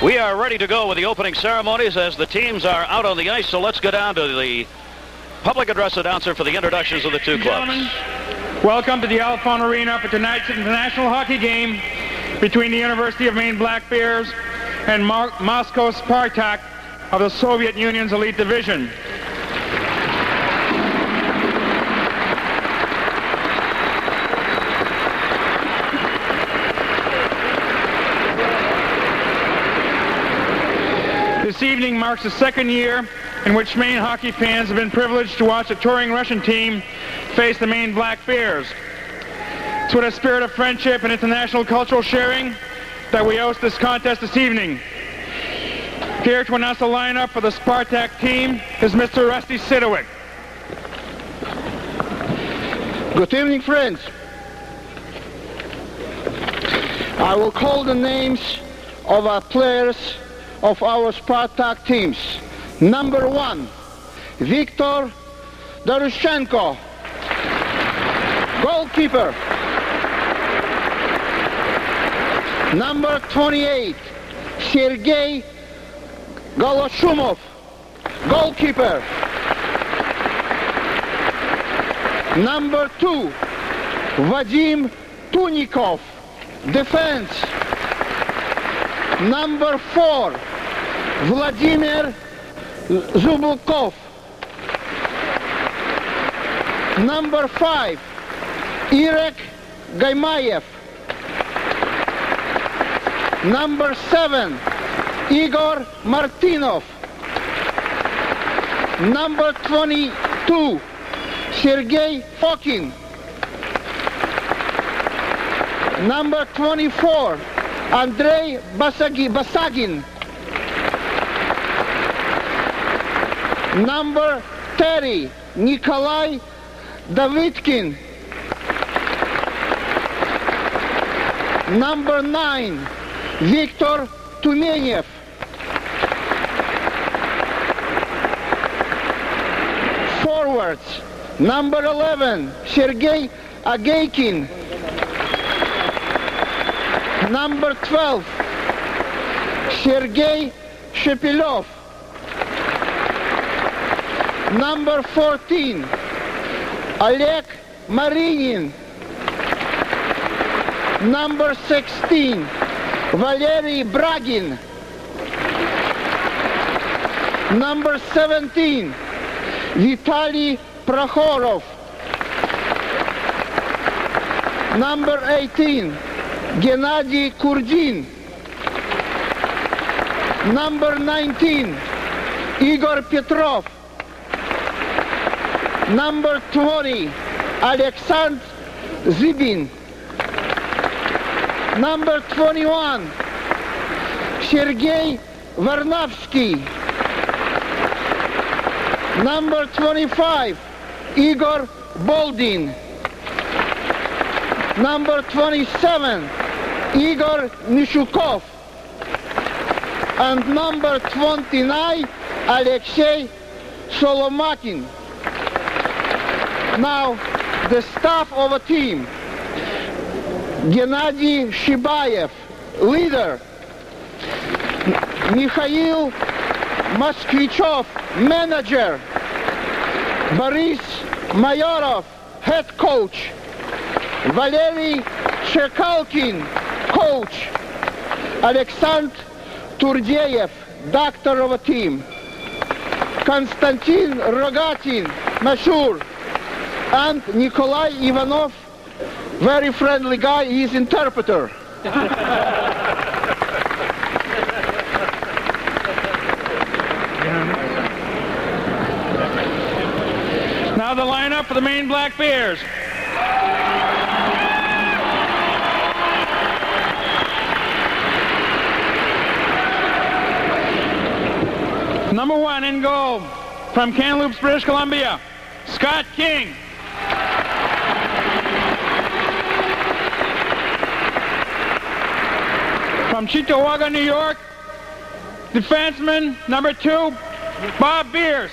We are ready to go with the opening ceremonies as the teams are out on the ice, so let's go down to the public address announcer for the introductions of the two clubs. Gentlemen, welcome to the Alphon Arena for tonight's international hockey game between the University of Maine Black Bears and Moscow Spartak of the Soviet Union's Elite Division. This evening marks the second year in which Maine hockey fans have been privileged to watch a touring Russian team face the Maine Black Bears. It's with a spirit of friendship and international cultural sharing that we host this contest this evening. Here to announce the lineup for the Spartak team is Mr. Rusty Sidowick. Good evening, friends. I will call the names of our players of our Spartak teams. Number 1, Viktor Doroshenko, goalkeeper. Number 28, Sergei Goloshumov, goalkeeper. Number 2, Vadim Tunikov, defense. Number 4, Vladimir Zubulkov. Number 5, Irek Gaimayev. Number 7, Igor Martinov. Number 22, Sergei Fokin. Number 24, Andrei Basagin. Number 30, Nikolai Davidkin. Number 9, Viktor Tumenev. Forwards, number 11, Sergei Ageikin. Number 12, Sergei Shepilov. Number 14, Oleg Marinin. Number 16, Valery Bragin. Number 17, Vitaly Prokhorov. Number 18, Gennady Kurdin. Number 19, Igor Petrov. Number 20, Alexander Zibin. Number 21, Sergei Varnavsky. Number 25, Igor Boldin. Number 27, Igor Mishukov. And number 29, Alexei Solomatin. Now, the staff of a team. Gennady Shibayev, leader. Mikhail Moskvichov, manager. Boris Mayorov, head coach. Valery Chekalkin, coach. Alexander Turdeyev, doctor of a team. Konstantin Rogatin, Mashur. And Nikolai Ivanov, very friendly guy, he's interpreter. Now the lineup for the Maine Black Bears. Number 1 in goal, from Kamloops, British Columbia, Scott King. From Cheektowaga, New York, defenseman number 2, Bob Beers.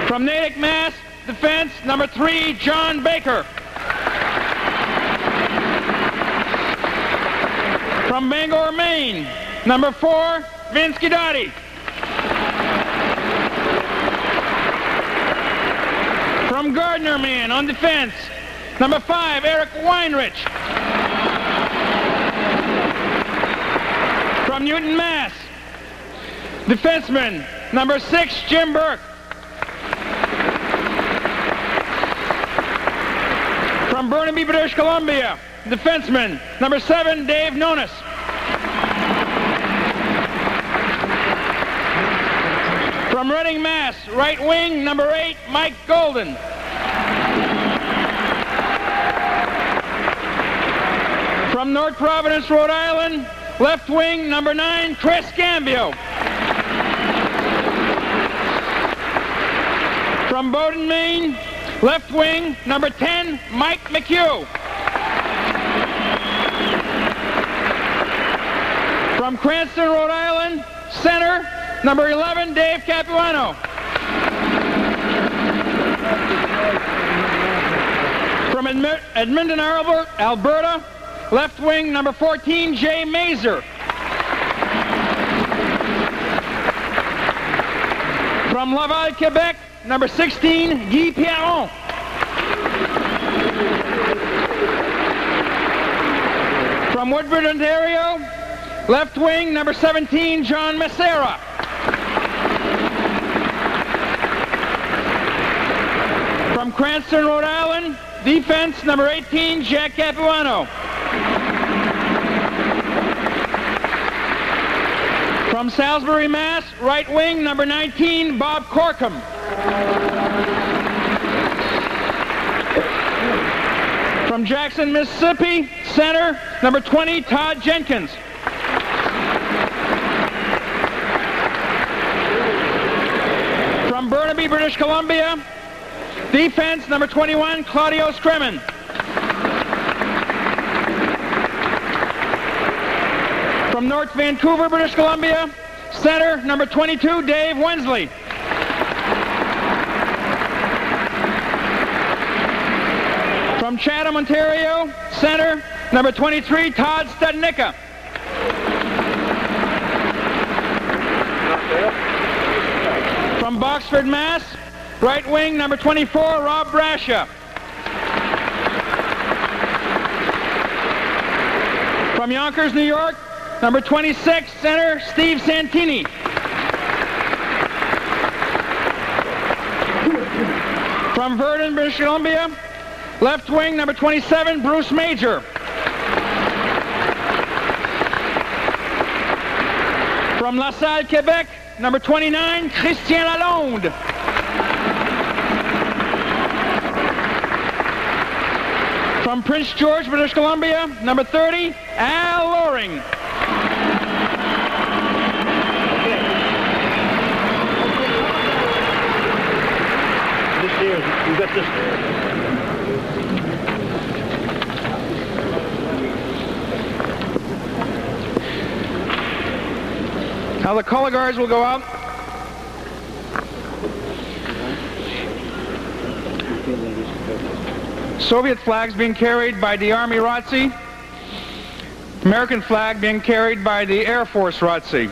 From Natick, Mass, defense number 3, John Baker. From Bangor, Maine, number 4, Vince Guidotti. From Gardner, Maine, on defense, number 5, Eric Weinrich. From Newton, Mass, defenseman, number 6, Jim Burke. From Burnaby, British Columbia, defenseman, number 7, Dave Nonis. From Reading, Mass, right wing, number 8, Mike Golden. From North Providence, Rhode Island, left wing, number 9, Chris Gambio. From Bowdoin, Maine, left wing, number 10, Mike McHugh. From Cranston, Rhode Island, center, number 11, Dave Capuano. From Edmonton, Alberta, left wing, number 14, Jay Mazer. From Laval, Quebec, number 16, Guy Pierron. From Woodford, Ontario, left wing, number 17, John Macera. From Cranston, Rhode Island, defense, number 18, Jack Capuano. From Salisbury, Mass, right wing, number 19, Bob Corkum. From Jackson, Mississippi, center, number 20, Todd Jenkins. From Burnaby, British Columbia, defense, number 21, Claudio Scremin. From North Vancouver, British Columbia, center, number 22, Dave Wensley. From Chatham, Ontario, center, number 23, Todd Studnicka. From Boxford, Mass, right wing, number 24, Rob Brascia. From Yonkers, New York, number 26, center, Steve Santini. From Verdun, British Columbia, left wing, number 27, Bruce Major. From La Salle, Quebec, number 29, Christian Lalonde. From Prince George, British Columbia, number 30, Al Loring. You got this. Now the color guards will go out. Soviet flags being carried by the Army ROTC. American flag being carried by the Air Force ROTC.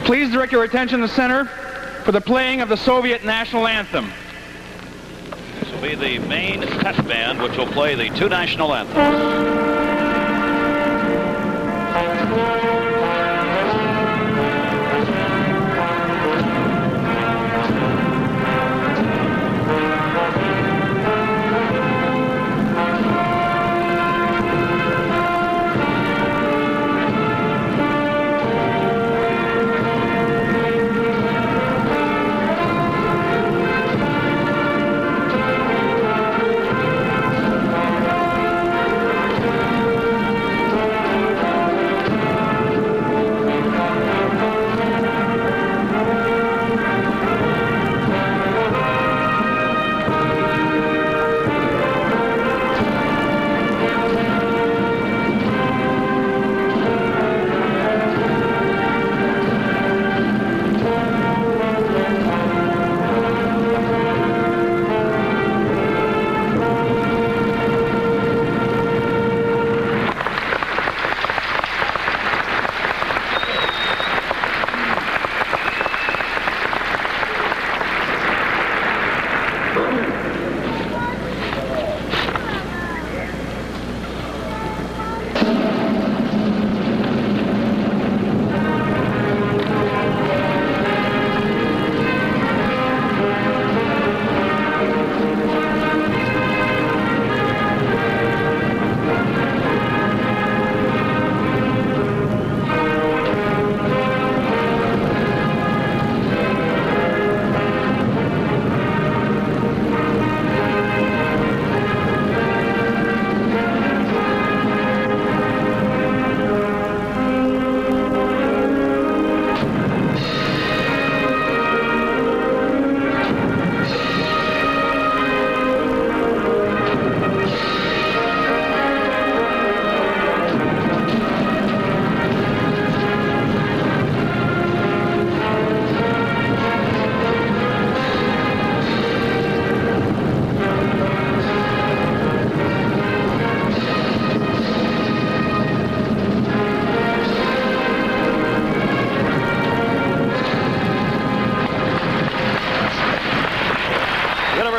Please direct your attention to the center for the playing of the Soviet national anthem. This will be the main test band, which will play the two national anthems.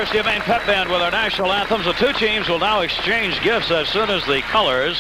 University of Maine Pep Band with our national anthems. The two teams will now exchange gifts as soon as the colors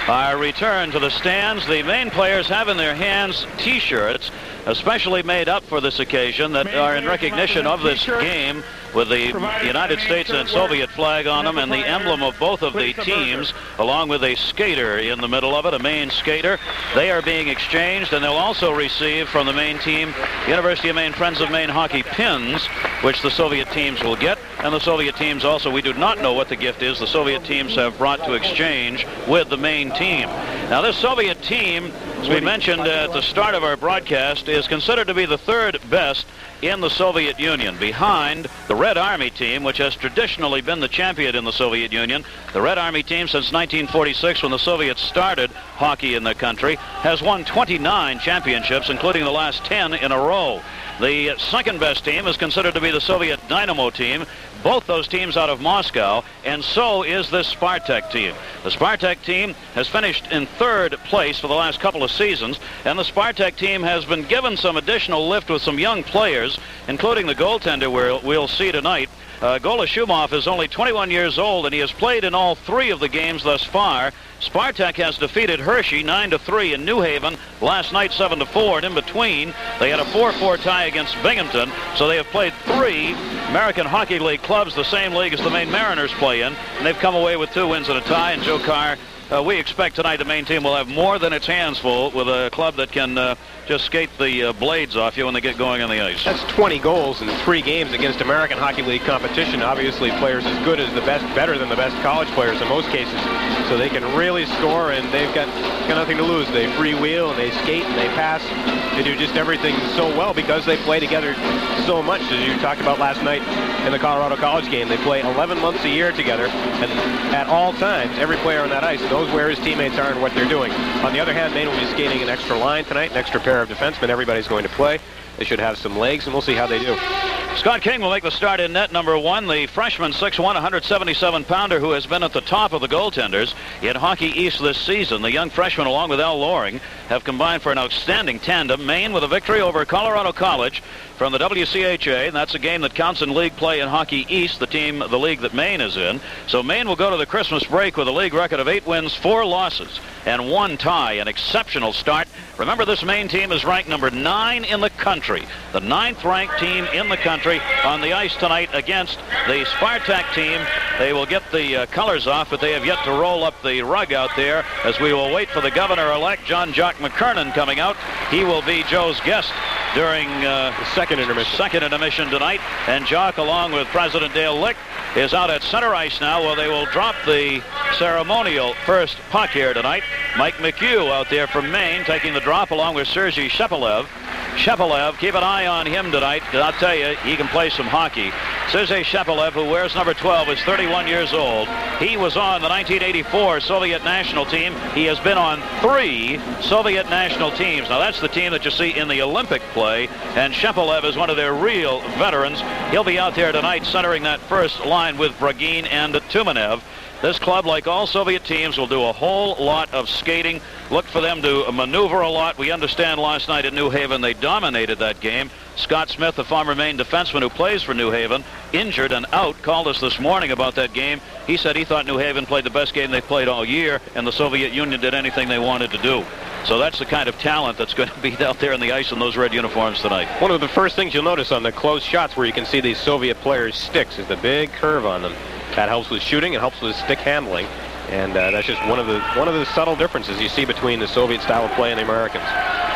are returned to the stands. The Maine players have in their hands T-shirts especially made up for this occasion that are in recognition of this game, with the United States and Soviet flag on them and the emblem of both of the teams, along with a skater in the middle of it, a Maine skater. They are being exchanged, and they'll also receive from the Maine team University of Maine Friends of Maine hockey pins, which the Soviet teams will get. And the Soviet teams also, we do not know what the gift is, the Soviet teams have brought to exchange with the Maine team. Now, this Soviet team, as we mentioned at the start of our broadcast, is considered to be the third best in the Soviet Union, behind the Red Army team, which has traditionally been the champion in the Soviet Union. The Red Army team, since 1946, when the Soviets started hockey in the country, has won 29 championships, including the last 10 in a row. The second best team is considered to be the Soviet Dynamo team, both those teams out of Moscow, and so is this Spartak team. The Spartak team has finished in third place for the last couple of seasons, and the Spartak team has been given some additional lift with some young players, including the goaltender we'll see tonight. Golashumov is only 21 years old, and he has played in all three of the games thus far. Spartak has defeated Hershey 9-3 in New Haven last night, 7-4, and in between they had a 4-4 tie against Binghamton. So they have played three American Hockey League clubs, the same league as the Maine Mariners play in, and they've come away with 2 wins and a tie. And Joe Carr, we expect tonight the Maine team will have more than its hands full with a club that can just skate the blades off you when they get going on the ice. That's 20 goals in 3 games against American Hockey League competition. Obviously, players as good as the best, better than the best college players in most cases. So they can really score, and they've got nothing to lose. They freewheel, and they skate, and they pass. They do just everything so well because they play together so much. As you talked about last night in the Colorado College game, they play 11 months a year together, and at all times, every player on that ice knows where his teammates are and what they're doing. On the other hand, Maine will be skating an extra line tonight, an extra pair of defensemen. Everybody's going to play. They should have some legs, and we'll see how they do. Scott King will make the start in net, number 1. The freshman, 6'1", 177-pounder who has been at the top of the goaltenders in Hockey East this season. The young freshman, along with Al Loring, have combined for an outstanding tandem. Maine with a victory over Colorado College from the WCHA, and that's a game that counts in league play in Hockey East, the league that Maine is in. So Maine will go to the Christmas break with a league record of 8 wins, 4 losses, and 1 tie. An exceptional start. Remember, this Maine team is ranked number 9 in the country, the 9th ranked team in the country, on the ice tonight against the Spartak team. They will get the colors off, but they have yet to roll up the rug out there, as we will wait for the governor-elect, John Jock McKernan, coming out. He will be Joe's guest during the second intermission tonight, and Jock, along with President Dale Lick, is out at center ice now, where they will drop the ceremonial first puck here tonight. Mike McHugh out there from Maine taking the drop, along with Sergei Shepelev. Keep an eye on him tonight, because I'll tell you, he can play some hockey. Sergei Shepelev, who wears number 12, is 31 years old. He was on the 1984 Soviet national team. He has been on 3 Soviet national teams. Now, that's the team that you see in the Olympic play, and Shepelev is one of their real veterans. He'll be out there tonight centering that first line with Bragin and Tumanev. This club, like all Soviet teams, will do a whole lot of skating. Look for them to maneuver a lot. We understand last night in New Haven they dominated that game. Scott Smith, the former Maine defenseman who plays for New Haven, injured and out, called us this morning about that game. He said he thought New Haven played the best game they played all year, and the Soviet Union did anything they wanted to do. So that's the kind of talent that's going to be out there on the ice in those red uniforms tonight. One of the first things you'll notice on the close shots where you can see these Soviet players' sticks is the big curve on them. That helps with shooting. It helps with stick handling. And that's just one of the subtle differences you see between the Soviet style of play and the Americans.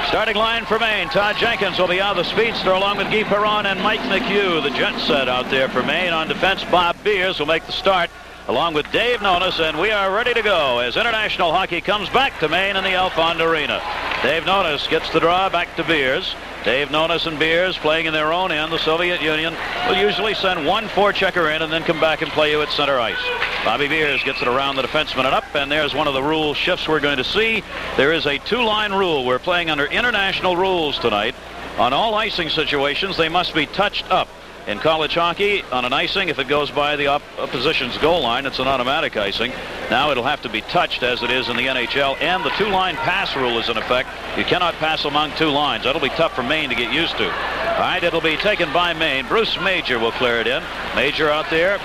Starting line for Maine. Todd Jenkins will be out of the speedster, along with Guy Perron and Mike McHugh. The jet set out there for Maine. On defense, Bob Biarz will make the start, along with Dave Nonis, and we are ready to go as international hockey comes back to Maine in the Alfond Arena. Dave Nonis gets the draw back to Biarz. Dave Nonis and Biarz playing in their own end. The Soviet Union will usually send one forechecker in and then come back and play you at center ice. Bobby Biarz gets it around the defenseman and up, and there's one of the rule shifts we're going to see. There is a two-line rule. We're playing under international rules tonight. On all icing situations, they must be touched up. In college hockey, on an icing, if it goes by the opposition's goal line, it's an automatic icing. Now it'll have to be touched, as it is in the NHL, and the two-line pass rule is in effect. You cannot pass among two lines. That'll be tough for Maine to get used to. All right, it'll be taken by Maine. Bruce Major will clear it in. Major out there.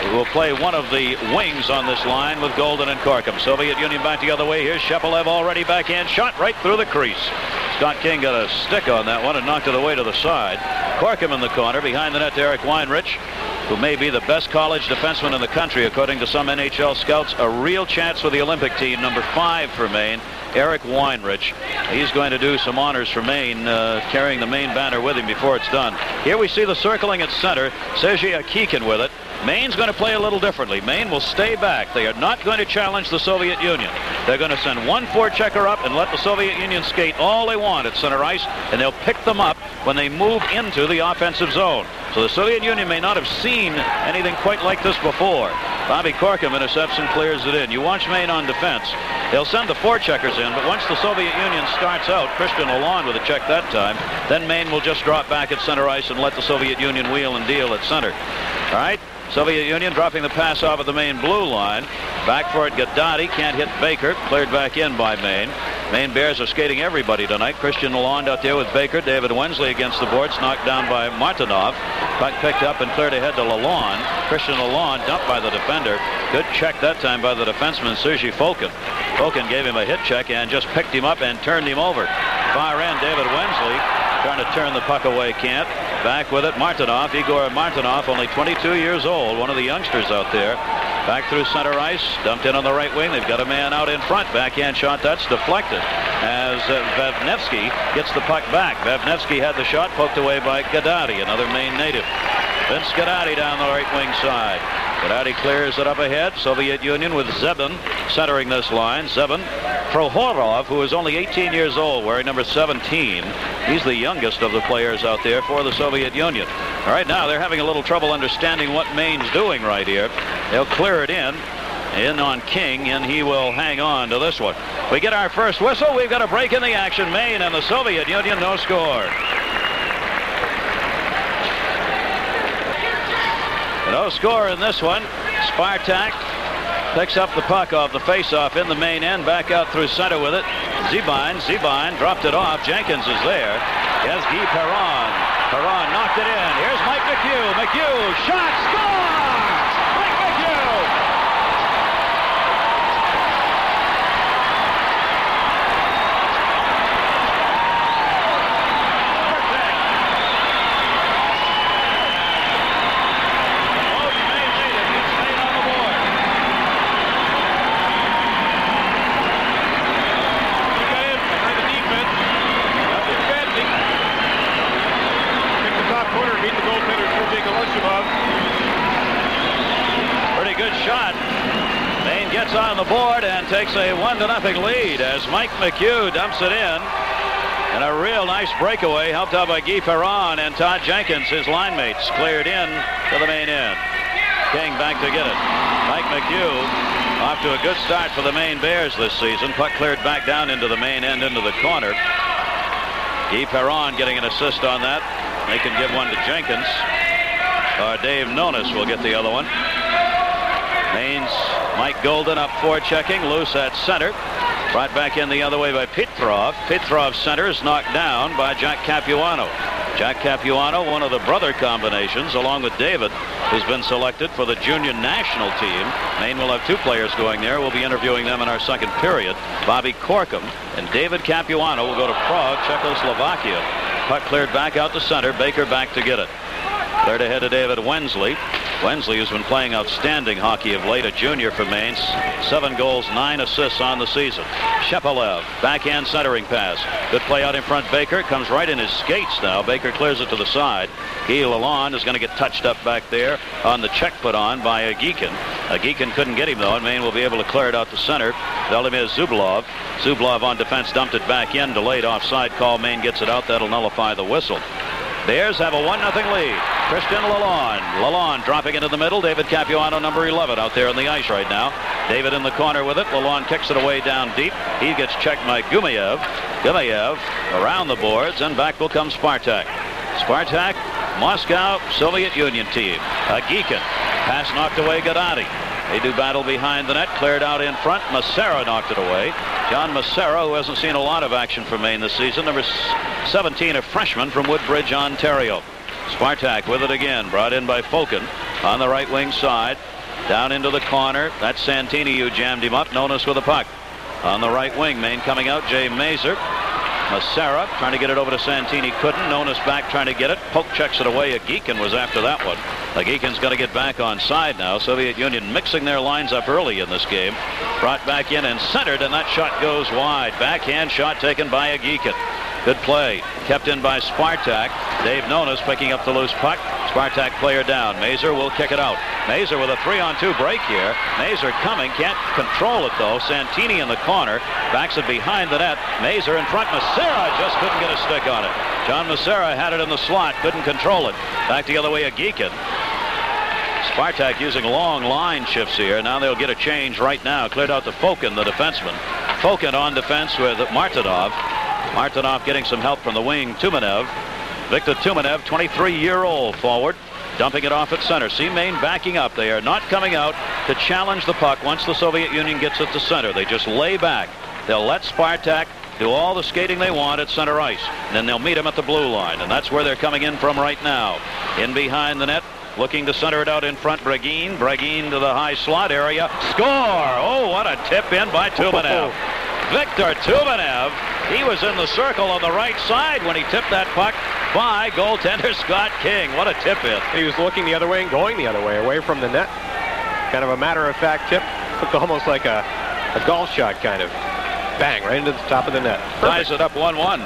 He will play one of the wings on this line with Golden and Corkum. Soviet Union back the other way. Here's Shepelev already backhand shot right through the crease. Scott King got a stick on that one and knocked it away to the side. Corkum in the corner. Behind the net to Eric Weinrich, who may be the best college defenseman in the country according to some NHL scouts. A real chance for the Olympic team. Number 5 for Maine, Eric Weinrich. He's going to do some honors for Maine, carrying the Maine banner with him before it's done. Here we see the circling at center. Sergei Akikin with it. Maine's going to play a little differently. Maine will stay back. They are not going to challenge the Soviet Union. They're going to send one forechecker up and let the Soviet Union skate all they want at center ice, and they'll pick them up when they move into the offensive zone. So the Soviet Union may not have seen anything quite like this before. Bobby Corkum intercepts and clears it in. You watch Maine on defense. They'll send the forecheckers in, but once the Soviet Union starts out, Christian Lalonde with a check that time, then Maine will just drop back at center ice and let the Soviet Union wheel and deal at center. All right? Soviet Union dropping the pass off at the Maine blue line. Back for it, Gadati can't hit Baker. Cleared back in by Maine. Maine Bears are skating everybody tonight. Christian Lalonde out there with Baker. David Wensley against the boards, knocked down by Martinov. Puck picked up and cleared ahead to Lalonde. Christian Lalonde dumped by the defender. Good check that time by the defenseman, Sergei Fokin. Fokin gave him a hit check and just picked him up and turned him over. Far end, David Wensley trying to turn the puck away, can't. Back with it, Martinov. Igor Martinov, only 22 years old, one of the youngsters out there. Back through center ice, dumped in on the right wing. They've got a man out in front. Backhand shot, that's deflected as Vavnevsky gets the puck back. Vavnevsky had the shot poked away by Gadati, another Maine native. Vince Gadati down the right wing side. Gadati clears it up ahead. Soviet Union with Zebin centering this line. Zebin. Prohorov, who is only 18 years old, wearing number 17. He's the youngest of the players out there for the Soviet Union. All right, now they're having a little trouble understanding what Maine's doing right here. They'll clear it in on King, and he will hang on to this one. We get our first whistle. We've got a break in the action. Maine and the Soviet Union, no score. No score in this one. Spartak picks up the puck off the faceoff in the Maine end. Back out through center with it. Zebine dropped it off. Jenkins is there. Yes, Guy Perron. Perron knocked it in. Here's Mike McHugh. McHugh, shot, score! Mike McHugh! Pretty good shot. Maine gets on the board and takes a 1-0 lead as Mike McHugh dumps it in. And a real nice breakaway helped out by Guy Perron and Todd Jenkins, his line mates, cleared in to the Maine end. King back to get it. Mike McHugh off to a good start for the Maine Bears this season. Puck cleared back down into the Maine end into the corner. Guy Perron getting an assist on that. They can give one to Jenkins. Dave Nonis will get the other one. Maine's Mike Golden up forechecking, loose at center. Brought back in the other way by Petrov. Petrov's center is knocked down by Jack Capuano. Jack Capuano, one of the brother combinations, along with David, who's been selected for the junior national team. Maine will have 2 players going there. We'll be interviewing them in our second period. Bobby Corkum and David Capuano will go to Prague, Czechoslovakia. Puck cleared back out to center. Baker back to get it. Cleared ahead to David Wensley. Wensley, who's been playing outstanding hockey of late, a junior for Maine. 7 goals, 9 assists on the season. Shepelev, backhand centering pass. Good play out in front. Baker comes right in his skates now. Baker clears it to the side. Guy Lalonde is going to get touched up back there on the check put on by Agikin. Agikin couldn't get him, though, and Maine will be able to clear it out to center. Velimir Zublov. Zublov on defense dumped it back in. Delayed offside call. Maine gets it out. That'll nullify the whistle. Bears have a 1-0 lead. Christian Lalonde. Lalonde dropping into the middle. David Capuano, number 11, out there on the ice right now. David in the corner with it. Lalonde kicks it away down deep. He gets checked by Gumayev. Gumayev around the boards, and back will come Spartak. Spartak, Moscow, Soviet Union team. Agikin. Pass knocked away, Gadati. They do battle behind the net. Cleared out in front. Massera knocked it away. John Massera, who hasn't seen a lot of action for Maine this season. Number 17, a freshman from Woodbridge, Ontario. Spartak with it again. Brought in by Fokin on the right wing side. Down into the corner. That's Santini who jammed him up. Nonis with the puck. On the right wing, Maine coming out. Jay Mazer. Massera trying to get it over to Santini. Couldn't. Nonis back trying to get it. Poke checks it away. Agikin was after that one. Agikin's going to get back on side now. Soviet Union mixing their lines up early in this game. Brought back in and centered, and that shot goes wide. Backhand shot taken by Agikin. Good play. Kept in by Spartak. Dave Nonis picking up the loose puck. Spartak player down. Mazer will kick it out. Mazer with a 3-on-2 break here. Mazer coming. Can't control it, though. Santini in the corner. Backs it behind the net. Mazer in front. Massera just couldn't get a stick on it. John Massera had it in the slot. Couldn't control it. Back the other way, Agikin. Spartak using long line shifts here. Now they'll get a change right now. Cleared out to Fokin, the defenseman. Fokin on defense with Martinov. Martinov getting some help from the wing. Tumanev. Victor Tumanev, 23-year-old forward. Dumping it off at center. See Maine backing up. They are not coming out to challenge the puck once the Soviet Union gets it to center. They just lay back. They'll let Spartak do all the skating they want at center ice. And then they'll meet them at the blue line. And that's where they're coming in from right now. In behind the net. Looking to center it out in front. Bragin. Bragin to the high slot area. Score! Oh, what a tip in by Tumanev. Victor Tumanev. He was in the circle on the right side when he tipped that puck by goaltender Scott King. What a tip in. He was looking the other way and going the other way, away from the net. Kind of a matter-of-fact tip. Looked almost like a golf shot, kind of. Bang, right into the top of the net. Ties it up 1-1.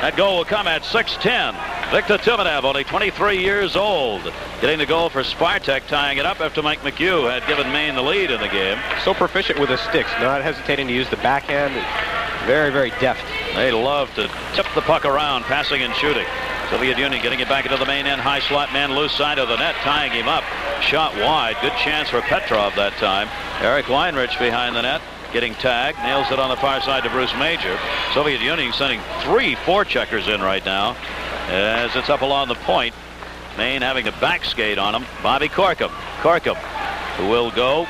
That goal will come at 6:10. Victor Tumanev, only 23 years old, getting the goal for Spartak, tying it up after Mike McHugh had given Maine the lead in the game. So proficient with his sticks, not hesitating to use the backhand. Very, very deft. They love to tip the puck around, passing and shooting. Soviet Union getting it back into the main end. High slot man, loose side of the net, tying him up. Shot wide. Good chance for Petrov that time. Eric Weinrich behind the net. Getting tagged. Nails it on the far side to Bruce Major. Soviet Union sending 3 forecheckers in right now as it's up along the point. Maine having to back skate on him. Bobby Corkum. Corkum, who will go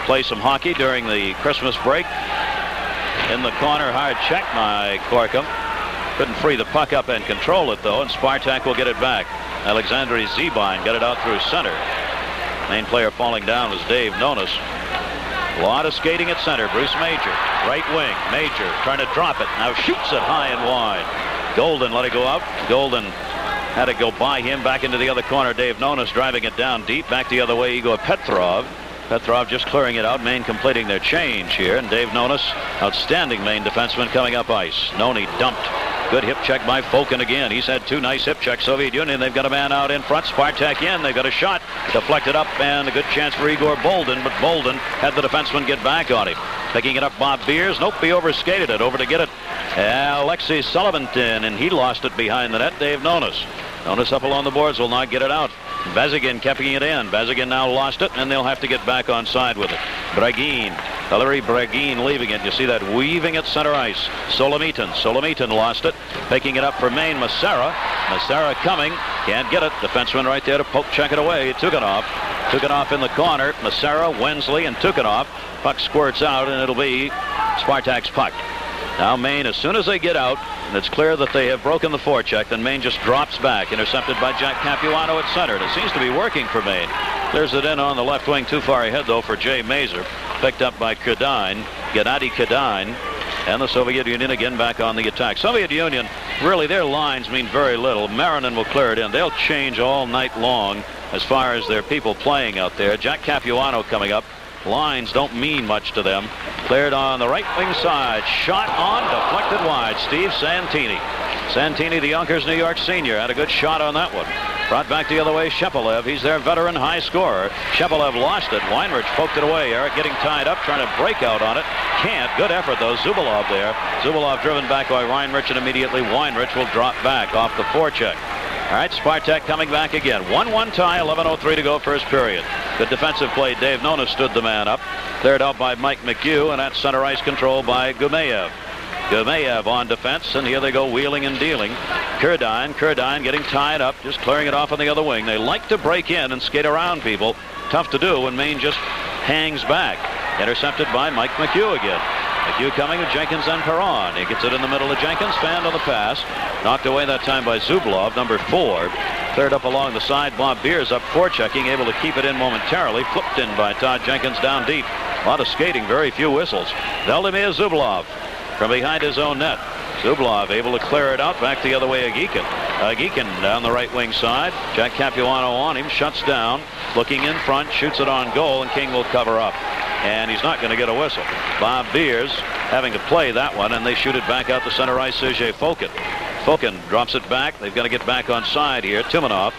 play some hockey during the Christmas break. In the corner, hard check by Corkum. Couldn't free the puck up and control it, though, and Spartak will get it back. Alexandre Zebine got it out through center. Main player falling down was Dave Nonis. A lot of skating at center. Bruce Major, right wing. Major trying to drop it. Now shoots it high and wide. Golden let it go out. Golden had to go by him. Back into the other corner. Dave Nonis driving it down deep. Back the other way, Igor Petrov. Petrov just clearing it out. Maine completing their change here. And Dave Nonis, outstanding Maine defenseman, coming up ice. Noni dumped. Good hip check by Fokin again. He's had 2 nice hip checks. Soviet Union, they've got a man out in front. Spartak in. They've got a shot. Deflected up and a good chance for Igor Bolden. But Bolden had the defenseman get back on him. Picking it up, Bob Biarz. Nope, he overskated it. Over to get it, Alexei Sullivan, and he lost it behind the net. Dave Nonis. Nonis up along the boards, will not get it out. Bazigin keeping it in. Bazigin now lost it, and they'll have to get back on side with it. Bragin. Valery Bragin leaving it. You see that weaving at center ice. Solomitan lost it. Picking it up for Maine. Massera coming. Can't get it. Defenseman right there to poke check it away. Tukhanov in the corner. Massera, Wensley, and Tukhanov. Puck squirts out, and it'll be Spartak's puck. Now Maine, as soon as they get out, and it's clear that they have broken the forecheck, then Maine just drops back, intercepted by Jack Capuano at center. And it seems to be working for Maine. Clears it in on the left wing, too far ahead, though, for Jay Mazer. Picked up by Gennady Kadine. And the Soviet Union again back on the attack. Soviet Union, really, their lines mean very little. Marinin will clear it in. They'll change all night long as far as their people playing out there. Jack Capuano coming up. Lines don't mean much to them. Cleared on the right wing side. Shot on, deflected wide. Steve Santini. Santini, the Yonkers, New York senior, had a good shot on that one. Brought back the other way, Shepelev. He's their veteran high scorer. Shepelev lost it. Weinrich poked it away. Eric getting tied up, trying to break out on it. Can't. Good effort, though. Zubulov there. Zubulov driven back by Weinrich, and immediately Weinrich will drop back off the forecheck. All right, Spartak coming back again. 1-1 tie, 11:03 to go first period. Good defensive play. Dave Nonis stood the man up. Cleared out by Mike McHugh, and that's center ice control by Gumeyev. Gumeyev on defense, and here they go wheeling and dealing. Kurdine getting tied up, just clearing it off on the other wing. They like to break in and skate around people. Tough to do when Maine just hangs back. Intercepted by Mike McHugh again. McHugh coming with Jenkins and Perron. He gets it in the middle of Jenkins. Fanned on the pass. Knocked away that time by Zublov, number 4. Cleared up along the side. Bob Biers up forechecking, able to keep it in momentarily. Flipped in by Todd Jenkins down deep. A lot of skating, very few whistles. Veldemir Zublov from behind his own net. Zublov able to clear it out. Back the other way, Agikin. Agikin down the right wing side. Jack Capuano on him. Shuts down. Looking in front. Shoots it on goal, and King will cover up. And he's not going to get a whistle. Bob Biers having to play that one, and they shoot it back out to center ice. Sergei Fokin. Fokin drops it back. They've got to get back on side here. Timonov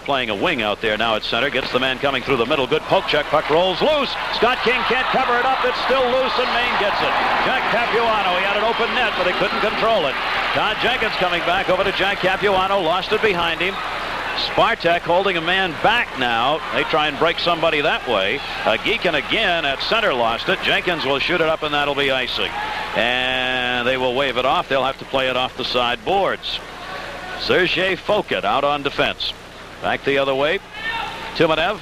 playing a wing out there now at center. Gets the man coming through the middle. Good poke check. Puck rolls loose. Scott King can't cover it up. It's still loose, and Maine gets it. Jack Capuano. He had an open net, but he couldn't control it. Todd Jenkins coming back over to Jack Capuano. Lost it behind him. Spartak holding a man back now. They try and break somebody that way. Geekin again at center lost it. Jenkins will shoot it up, and that'll be icing. And they will wave it off. They'll have to play it off the side boards. Sergei Fokin out on defense. Back the other way. Timonev.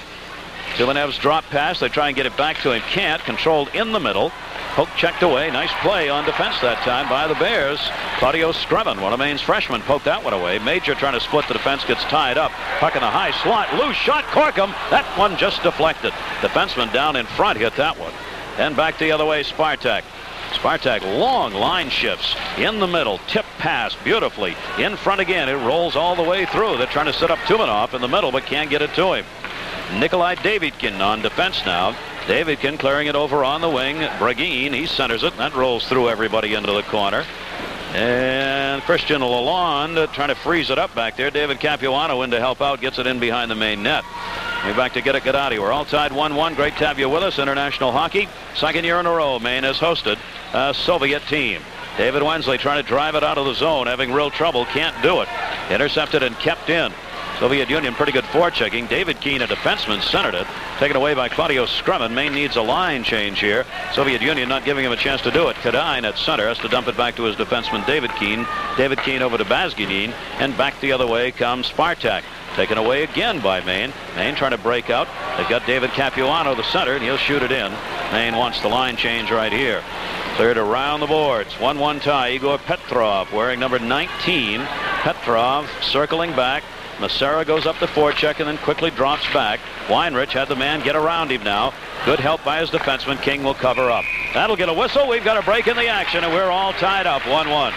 Timonev's drop pass. They try and get it back to him. Can't. Controlled in the middle. Poke checked away. Nice play on defense that time by the Bears. Claudio Screven, one of Maine's freshmen, poked that one away. Major trying to split the defense, gets tied up. Puck in the high slot. Loose shot. Corkum. That one just deflected. Defenseman down in front hit that one. Then back the other way, Spartak. Spartak long line shifts in the middle. Tip pass beautifully. In front again. It rolls all the way through. They're trying to set up Tumanov in the middle, but can't get it to him. Nikolai Davidkin on defense now. Davidkin clearing it over on the wing. Bragin, he centers it. That rolls through everybody into the corner. And Christian Lalonde trying to freeze it up back there. David Capuano in to help out. Gets it in behind the main net. We're back to get it Gadati. We're all tied 1-1. Great to have you with us. International hockey. Second year in a row, Maine has hosted a Soviet team. David Wensley trying to drive it out of the zone. Having real trouble. Can't do it. Intercepted and kept in. Soviet Union pretty good forechecking. David Keene, a defenseman, centered it. Taken away by Claudio Screven. Maine needs a line change here. Soviet Union not giving him a chance to do it. Kadine at center has to dump it back to his defenseman David Keene. David Keene over to Bazginin. And back the other way comes Spartak. Taken away again by Maine. Maine trying to break out. They've got David Capuano, the center, and he'll shoot it in. Maine wants the line change right here. Cleared around the boards. 1-1 tie. Igor Petrov wearing number 19. Petrov circling back. Massera goes up the forecheck and then quickly drops back. Weinrich had the man get around him now. Good help by his defenseman. King will cover up. That'll get a whistle. We've got a break in the action, and we're all tied up 1-1.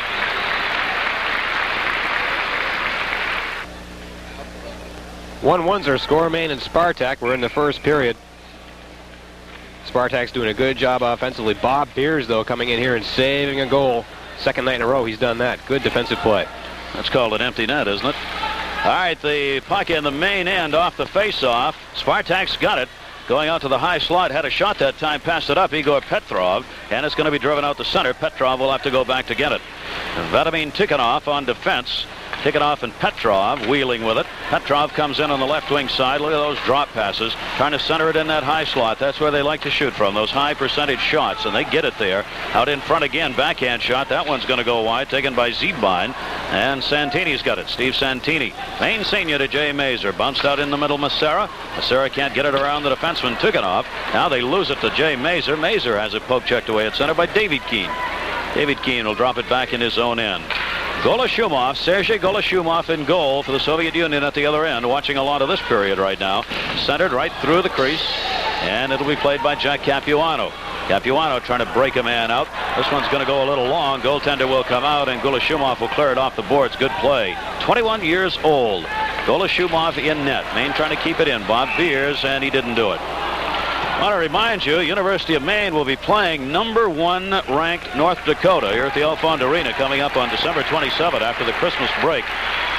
One's our score. Maine and Spartak. We're in the first period. Spartak's doing a good job offensively. Bob Biers, though, coming in here and saving a goal. Second night in a row he's done that. Good defensive play. That's called an empty net, isn't it? All right, the puck in the main end off the face-off. Spartak's got it. Going out to the high slot. Had a shot that time. Passed it up. Igor Petrov. And it's going to be driven out the center. Petrov will have to go back to get it. And Vladimir Tikhonov on defense. Tikhonov and Petrov wheeling with it. Petrov comes in on the left wing side. Look at those drop passes. Trying to center it in that high slot. That's where they like to shoot from. Those high percentage shots. And they get it there. Out in front again. Backhand shot. That one's going to go wide. Taken by Ziebine. And Santini's got it. Steve Santini. Maine senior to Jay Mazur. Bounced out in the middle. Massera. Massera can't get it around the defenseman Tikhonov. Now they lose it to Jay Mazur. Mazur has it poke checked away at center by David Keene. David Keene will drop it back in his own end. Golashumov, Sergei Golashumov in goal for the Soviet Union at the other end. Watching a lot of this period right now. Centered right through the crease. And it'll be played by Jack Capuano. Capuano trying to break a man out. This one's going to go a little long. Goaltender will come out, and Golashumov will clear it off the boards. Good play. 21 years old. Golashumov in net. Maine trying to keep it in. Bob Biers, and he didn't do it. I want to remind you, University of Maine will be playing #1 ranked North Dakota here at the Elfond Arena coming up on December 27th after the Christmas break.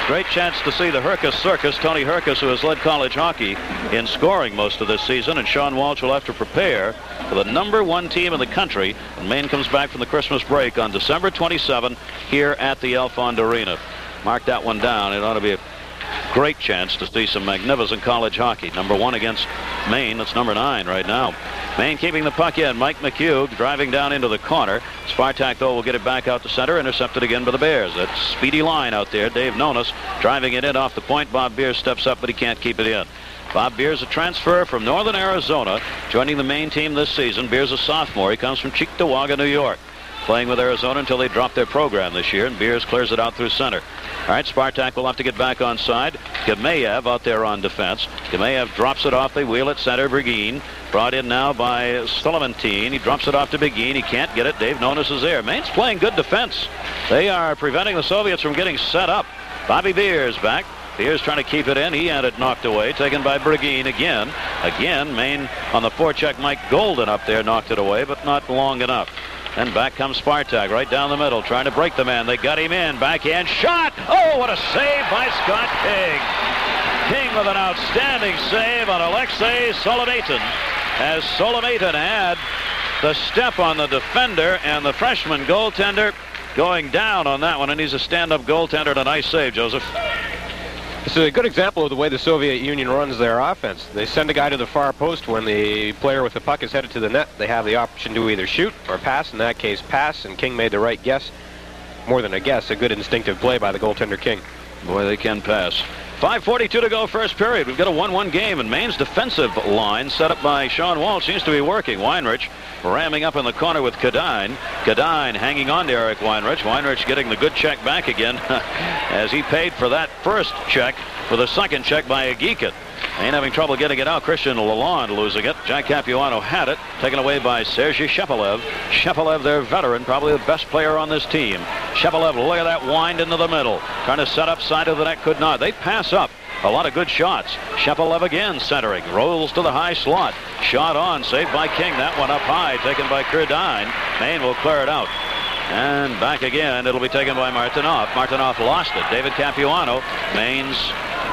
Great chance to see the Herkus Circus. Tony Herkus, who has led college hockey in scoring most of this season, and Sean Walsh will have to prepare for the #1 team in the country. And Maine comes back from the Christmas break on December 27 here at the Elfond Arena. Mark that one down. It ought to be a great chance to see some magnificent college hockey. #1 against Maine. That's number 9 right now. Maine keeping the puck in. Mike McHugh driving down into the corner. Spartak, though, will get it back out to center. Intercepted again by the Bears. That speedy line out there. Dave Nonis driving it in off the point. Bob Biers steps up, but he can't keep it in. Bob Biarz, a transfer from Northern Arizona, joining the Maine team this season. Biarz, a sophomore. He comes from Cheektowaga, New York, playing with Arizona until they drop their program this year, and Biarz clears it out through center. All right, Spartak will have to get back on side. Gamayev out there on defense. Gamayev drops it off. They wheel it center. Bergin brought in now by Sullivan-Teen. He drops it off to Begin. He can't get it. Dave Nonis is there. Maine's playing good defense. They are preventing the Soviets from getting set up. Bobby Biarz back. Biarz trying to keep it in. He had it knocked away. Taken by Bergin again. Again, Maine on the forecheck. Mike Golden up there knocked it away, but not long enough. And back comes Spartak right down the middle, trying to break the man. They got him in. Backhand shot. Oh, what a save by Scott King. King with an outstanding save on Alexei Solomatin. As Solomatin had the step on the defender, and the freshman goaltender going down on that one. And he's a stand-up goaltender and a nice save, Joseph. This is a good example of the way the Soviet Union runs their offense. They send a guy to the far post when the player with the puck is headed to the net. They have the option to either shoot or pass. In that case, pass, and King made the right guess. More than a guess, a good instinctive play by the goaltender King. Boy, they can pass. 5:42 to go first period. We've got a 1-1 game, and Maine's defensive line set up by Sean Walsh seems to be working. Weinrich ramming up in the corner with Kadine. Kadine hanging on to Eric Weinrich. Weinrich getting the good check back again as he paid for that first check with a second check by Agikin. Ain't having trouble getting it out. Christian Lalonde losing it. Jack Capuano had it. Taken away by Sergei Shepelev. Shepelev, their veteran, probably the best player on this team. Shepelev, look at that wind into the middle. Trying to set up side of the net, could not. They pass up. A lot of good shots. Shepelev again centering. Rolls to the high slot. Shot on. Saved by King. That one up high. Taken by Kerdine. Maine will clear it out. And back again. It'll be taken by Martinov. Martinov lost it. David Capuano,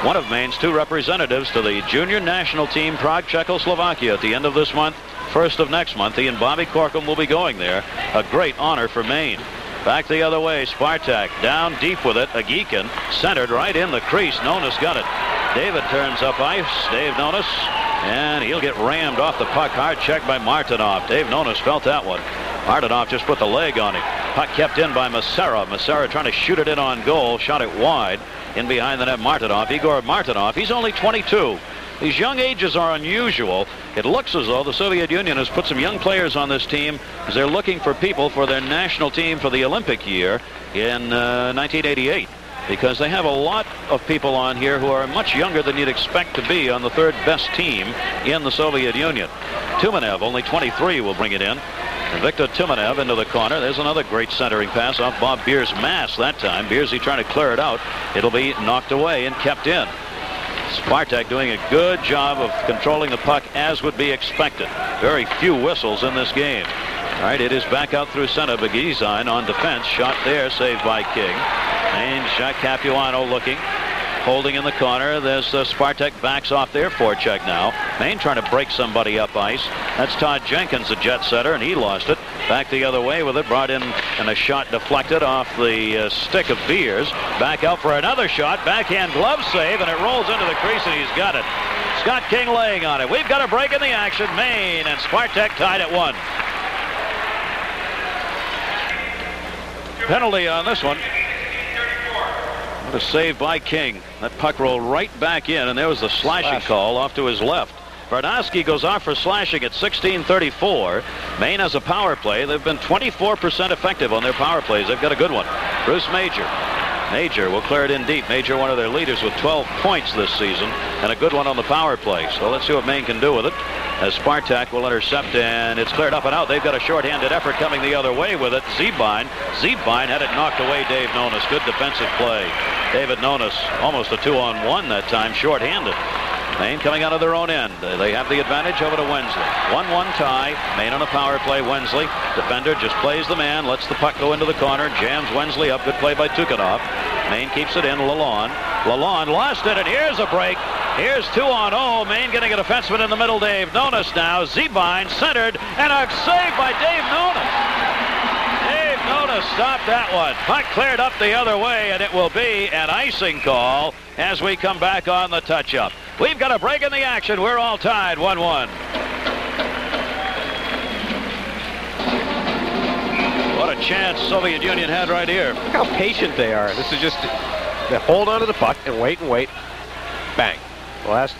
one of Maine's two representatives to the junior national team, Prague, Czechoslovakia, at the end of this month, first of next month. He and Bobby Corkum will be going there. A great honor for Maine. Back the other way, Spartak down deep with it. Agikin centered right in the crease. Nonis got it. David turns up ice. Dave Nonis, and he'll get rammed off the puck. Hard check by Martinov. Dave Nonis felt that one. Martinov just put the leg on him. Puck kept in by Massera. Massera trying to shoot it in on goal. Shot it wide. In behind the net, Martinov. Igor Martinov. He's only 22. These young ages are unusual. It looks as though the Soviet Union has put some young players on this team because they're looking for people for their national team for the Olympic year in 1988. Because they have a lot of people on here who are much younger than you'd expect to be on the third best team in the Soviet Union. Tumanev, only 23, will bring it in. And Victor Tumanev into the corner. There's another great centering pass off Bob Biarz's mask that time. Biarz trying to clear it out. It'll be knocked away and kept in. Spartak doing a good job of controlling the puck as would be expected. Very few whistles in this game. All right, it is back out through center. Begizine on defense. Shot there, saved by King. And Jack Capuano looking. Holding in the corner. There's Spartak backs off their forecheck now. Maine trying to break somebody up ice. That's Todd Jenkins, the jet setter, and he lost it. Back the other way with it. Brought in, and a shot deflected off the stick of Biarz. Back out for another shot. Backhand glove save, and it rolls into the crease, and he's got it. Scott King laying on it. We've got a break in the action. Maine and Spartak tied at 1. Penalty on this one. What a save by King. That puck rolled right back in, and there was the slashing call off to his left. Bernowski goes off for slashing at 16:34. Maine has a power play. They've been 24% effective on their power plays. They've got a good one. Bruce Major. Major will clear it in deep. Major, one of their leaders with 12 points this season, and a good one on the power play. So let's see what Maine can do with it. As Spartak will intercept, and it's cleared up and out. They've got a shorthanded effort coming the other way with it. Ziebine had it knocked away. Dave Nonis. Good defensive play. David Nonis, almost a 2-on-1 that time, shorthanded. Maine coming out of their own end. They have the advantage over to Wensley. 1-1 tie. Maine on a power play. Wensley, defender, just plays the man, lets the puck go into the corner, jams Wensley up. Good play by Tukanov. Maine keeps it in. Lalonde lost it, and here's a break. Here's 2-on-0. Maine getting a defenseman in the middle. Dave Nonis now. Ziebine centered, and a save by Dave Nonis. Dave Nonis stopped that one. Puck cleared up the other way, and it will be an icing call as we come back on the touch-up. We've got a break in the action. We're all tied 1-1. What a chance Soviet Union had right here. Look how patient they are. This is just, they hold on to the puck and wait. Bang. Last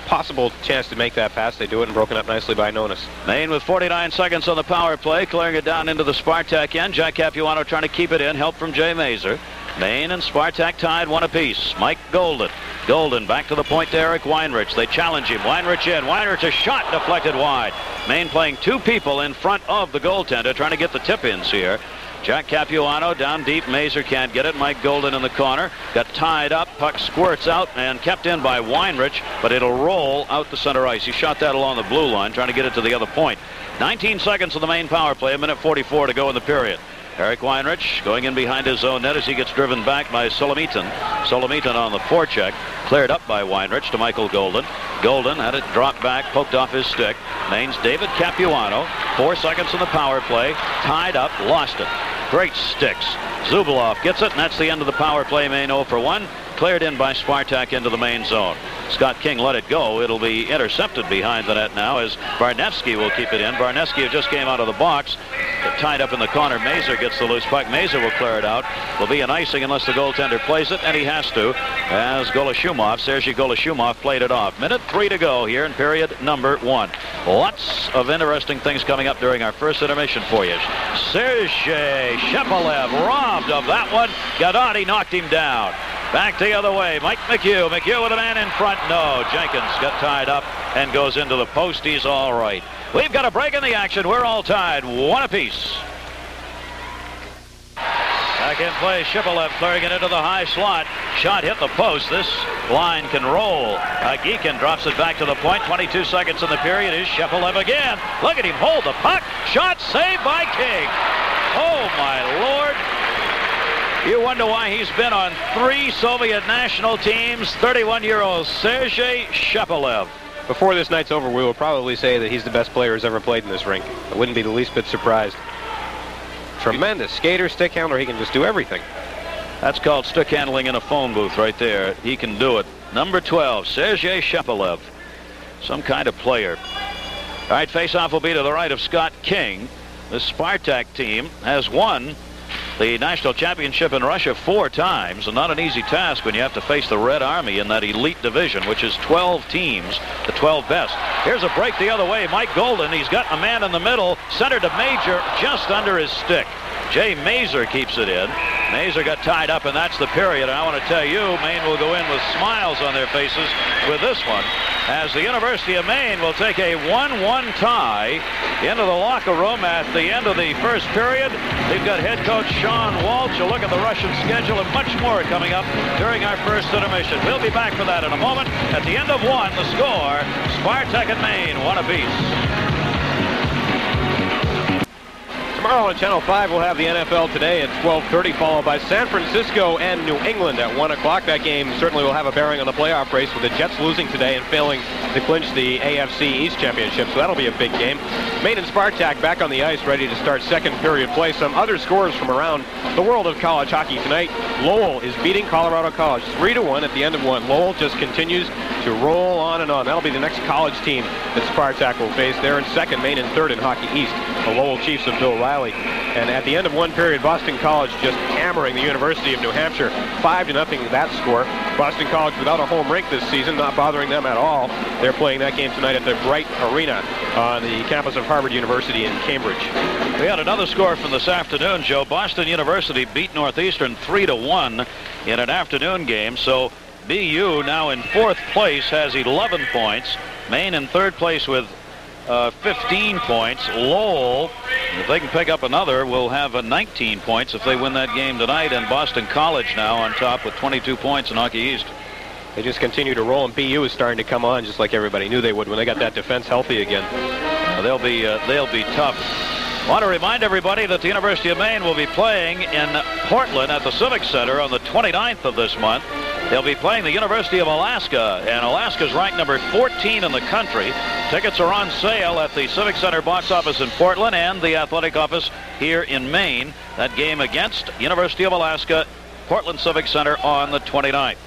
possible chance to make that pass. They do it and broken up nicely by Nonis. Maine with 49 seconds on the power play, clearing it down into the Spartak end. Jack Capuano trying to keep it in. Help from Jay Mazur. Maine and Spartak tied 1 apiece. Mike Golden. Golden back to the point to Eric Weinrich. They challenge him. Weinrich in. Weinrich a shot deflected wide. Maine playing 2 people in front of the goaltender, trying to get the tip-ins here. Jack Capuano down deep. Mazur can't get it. Mike Golden in the corner. Got tied up. Puck squirts out and kept in by Weinrich, but it'll roll out the center ice. He shot that along the blue line, trying to get it to the other point. 19 seconds of the Maine power play. 1:44 to go in the period. Eric Weinrich going in behind his own net as he gets driven back by Solomitan. Solomitan on the forecheck. Cleared up by Weinrich to Michael Golden. Golden had it dropped back, poked off his stick. Maine's David Capuano. 4 seconds in the power play. Tied up, lost it. Great sticks. Zubelov gets it, and that's the end of the power play. Maine 0 for 1. Cleared in by Spartak into the main zone. Scott King let it go. It'll be intercepted behind the net now as Barnevsky will keep it in. Barnevsky just came out of the box. Tied up in the corner. Mazur gets the loose puck. Mazur will clear it out. Will be an icing unless the goaltender plays it, and he has to, as Sergei Golashumov played it off. 1:03 to go here in period number 1. Lots of interesting things coming up during our first intermission for you. Sergei Shepelev robbed of that one. Gadati knocked him down. Back the other way. Mike McHugh. McHugh with a man in front. No. Jenkins got tied up and goes into the post. He's all right. We've got a break in the action. We're all tied 1 apiece. Back in play. Shipalev clearing it into the high slot. Shot hit the post. This line can roll. Geekin drops it back to the point. 22 seconds in the period. Is Shipalev again. Look at him hold the puck. Shot saved by King. Oh, my Lord. You wonder why he's been on 3 Soviet national teams. 31-year-old Sergei Shepelev. Before this night's over, we will probably say that he's the best player who's ever played in this rink. I wouldn't be the least bit surprised. Tremendous skater, stick handler. He can just do everything. That's called stick handling in a phone booth right there. He can do it. Number 12, Sergei Shepelev. Some kind of player. All right, face-off will be to the right of Scott King. The Spartak team has won the national championship in Russia 4 times, and not an easy task when you have to face the Red Army in that elite division, which is 12 teams, the 12 best. Here's a break the other way. Mike Golden, he's got a man in the middle, center to Major, just under his stick. Jay Mazur keeps it in. Mazur got tied up, and that's the period. And I want to tell you, Maine will go in with smiles on their faces with this one, as the University of Maine will take a 1-1 tie into the locker room at the end of the first period. We've got head coach Sean Walsh. A look at the Russian schedule and much more coming up during our first intermission. We'll be back for that in a moment. At the end of 1, the score, Spartak and Maine 1 apiece. Tomorrow on Channel 5, we'll have the NFL Today at 12:30, followed by San Francisco and New England at 1 o'clock. That game certainly will have a bearing on the playoff race, with the Jets losing today and failing to clinch the AFC East Championship, so that'll be a big game. Maine and Spartak back on the ice, ready to start second period play. Some other scores from around the world of college hockey tonight. Lowell is beating Colorado College 3-1 at the end of 1. Lowell just continues to roll on and on. That'll be the next college team that Spartak will face. They're in second, Maine in third in Hockey East. The Lowell Chiefs of Bill Riley. And at the end of 1 period, Boston College just hammering the University of New Hampshire 5-0 that score. Boston College without a home rink this season, not bothering them at all. They're playing that game tonight at the Bright Arena on the campus of Harvard University in Cambridge. We had another score from this afternoon, Joe. Boston University beat Northeastern 3-1 in an afternoon game. So BU now in 4th place has 11 points. Maine in 3rd place with 15 points. Lowell, if they can pick up another, will have 19 points if they win that game tonight. And Boston College now on top with 22 points in Hockey East. They just continue to roll, and BU is starting to come on just like everybody knew they would when they got that defense healthy again. They'll be tough. I want to remind everybody that the University of Maine will be playing in Portland at the Civic Center on the 29th of this month. They'll be playing the University of Alaska, and Alaska's ranked number 14 in the country. Tickets are on sale at the Civic Center box office in Portland and the athletic office here in Maine. That game against University of Alaska, Portland Civic Center on the 29th.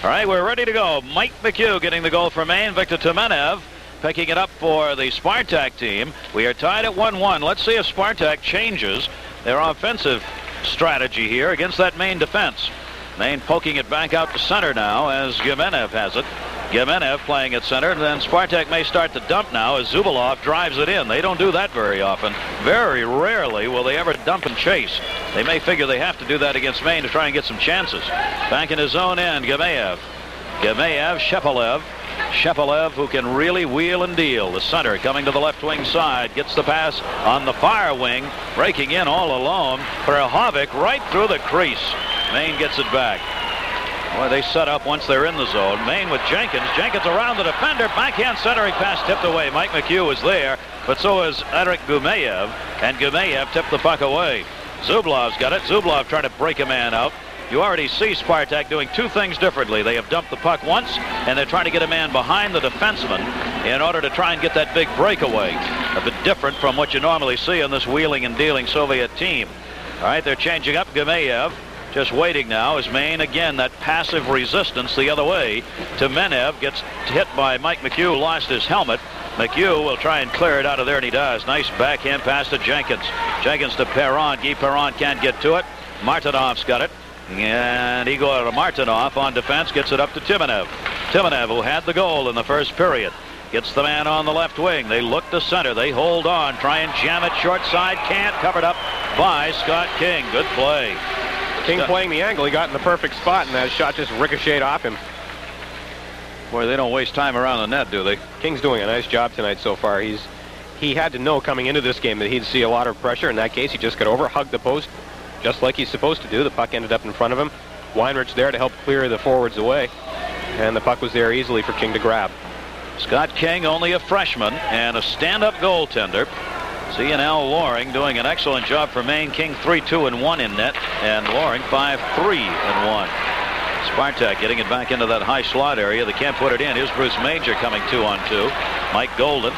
All right, we're ready to go. Mike McHugh getting the goal for Maine. Victor Temenev picking it up for the Spartak team. We are tied at 1-1. Let's see if Spartak changes their offensive strategy here against that Maine defense. Maine poking it back out to center now as Gimenev has it. Gimenev playing at center, and then Spartak may start to dump now as Zubulov drives it in. They don't do that very often. Very rarely will they ever dump and chase. They may figure they have to do that against Maine to try and get some chances. Back in his own end, Gimeev, Shepelev. Shepelev, who can really wheel and deal. The center coming to the left wing side, gets the pass on the far wing, breaking in all alone. Prahovic right through the crease. Maine gets it back. Boy, they set up once they're in the zone. Maine with Jenkins. Jenkins around the defender. Backhand centering pass tipped away. Mike McHugh was there, but so is Eric Gumeyev, and Gumeyev tipped the puck away. Zublov's got it. Zublov trying to break a man out. You already see Spartak doing two things differently. They have dumped the puck once, and they're trying to get a man behind the defenseman in order to try and get that big breakaway. A bit different from what you normally see on this wheeling and dealing Soviet team. All right, they're changing up. Gumeyev just waiting now as Maine, again, that passive resistance the other way to Menev. Gets hit by Mike McHugh, lost his helmet. McHugh will try and clear it out of there, and he does. Nice backhand pass to Jenkins. Jenkins to Perron. Guy Perron can't get to it. Martinov's got it. And Igor Martinov on defense gets it up to Timonev. Timonev, who had the goal in the first period, gets the man on the left wing. They look to center. They hold on. Try and jam it short side. Can't. Covered up by Scott King. Good play. King playing the angle. He got in the perfect spot, and that shot just ricocheted off him. Boy, they don't waste time around the net, do they? King's doing a nice job tonight so far. He had to know coming into this game that he'd see a lot of pressure. In that case, he just got over, hugged the post, just like he's supposed to do. The puck ended up in front of him. Weinrich there to help clear the forwards away, and the puck was there easily for King to grab. Scott King, only a freshman and a stand-up goaltender. C&L Loring doing an excellent job for Maine. King 3-2-1 in net, and Loring 5-3-1. Spartak getting it back into that high slot area. They can't put it in. Here's Bruce Major coming 2-on-2. Mike Golden.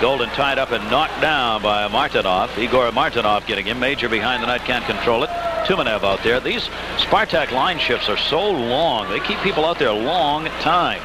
Golden tied up and knocked down by Martinov. Igor Martinov getting him. Major behind the net, can't control it. Tumanev out there. These Spartak line shifts are so long. They keep people out there a long time.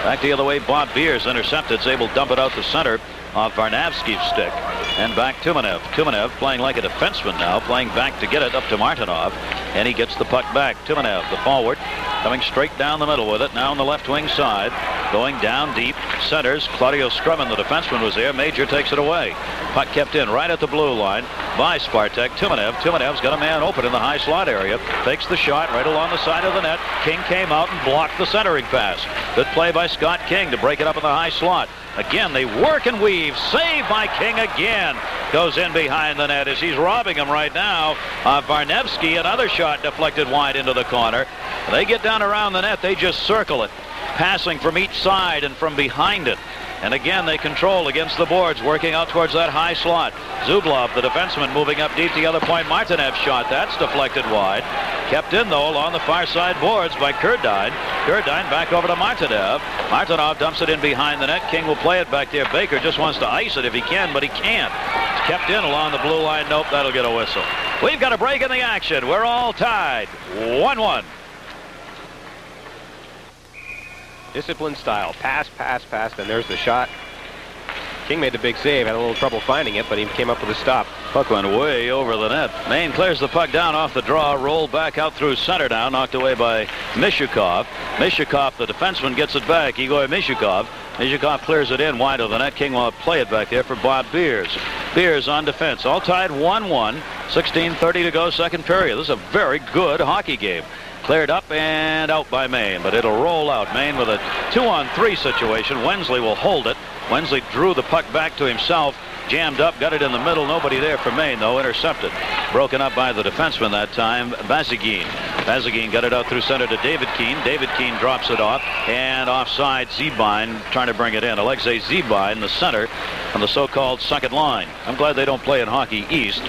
Back the other way, Bob Biarz intercepted. Is able to dump it out the center off Varnavsky's stick. And back Tumanev. Tumanev playing like a defenseman now, playing back to get it up to Martinov. And he gets the puck back. Tumanev, the forward, coming straight down the middle with it. Now on the left wing side, going down deep. Centers. Claudio Scrummon, the defenseman, was there. Major takes it away. Puck kept in right at the blue line by Spartak. Tumanev. Tumanev's got a man open in the high slot area. Takes the shot right along the side of the net. King came out and blocked the centering pass. Good play by Scott King to break it up in the high slot. Again, they work and weave. Saved by King again. Goes in behind the net as he's robbing him right now. Varnevsky, another shot deflected wide into the corner. They get down around the net. They just circle it. Passing from each side and from behind it. And again, they control against the boards, working out towards that high slot. Zublov, the defenseman, moving up deep the other point. Martinev shot. That's deflected wide. Kept in, though, along the far side boards by Kurdine. Kurdine back over to Martinev. Martinov dumps it in behind the net. King will play it back there. Baker just wants to ice it if he can, but he can't. It's kept in along the blue line. Nope, that'll get a whistle. We've got a break in the action. We're all tied. 1-1. Disciplined style. Pass, and there's the shot. King made the big save. Had a little trouble finding it, but he came up with a stop. Puck went way over the net. Maine clears the puck down off the draw. Rolled back out through center now. Knocked away by Mishukov. Mishukov, the defenseman, gets it back. Igor Mishukov. Mishukov clears it in wide of the net. King will play it back there for Bob Biarz. Biarz on defense. All tied 1-1. 16:30 to go, second period. This is a very good hockey game. Cleared up and out by Maine, but it'll roll out. Maine with a 2-on-3 situation. Wensley will hold it. Wensley drew the puck back to himself. Jammed up, got it in the middle. Nobody there for Maine, though. Intercepted. Broken up by the defenseman that time, Bazagin. Bazagin got it out through center to David Keane. David Keane drops it off. And offside, Zibine trying to bring it in. Alexei Zibine, the center on the so-called second line. I'm glad they don't play in Hockey East.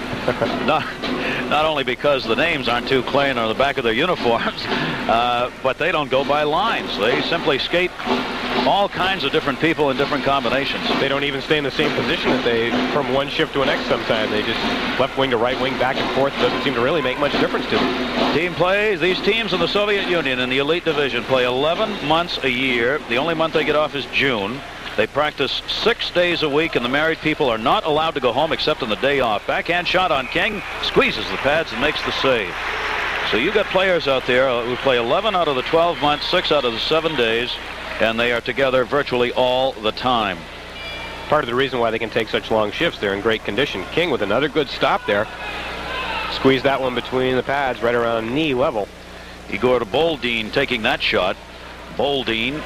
Not only because the names aren't too clean on the back of their uniforms, but they don't go by lines. They simply skate all kinds of different people in different combinations. They don't even stay in the same position that they from one shift to the next sometime. They just left wing to right wing, back and forth. Doesn't seem to really make much difference to them. Team plays. These teams in the Soviet Union in the elite division play 11 months a year. The only month they get off is June. They practice 6 days a week, and the married people are not allowed to go home except on the day off. Backhand shot on King, squeezes the pads and makes the save. So you got players out there who play 11 out of the 12 months, 6 out of the 7 days. and they are together virtually all the time. Part of the reason why they can take such long shifts, they're in great condition. King with another good stop there. Squeeze that one between the pads right around knee level. Igor Boldin taking that shot. Boldin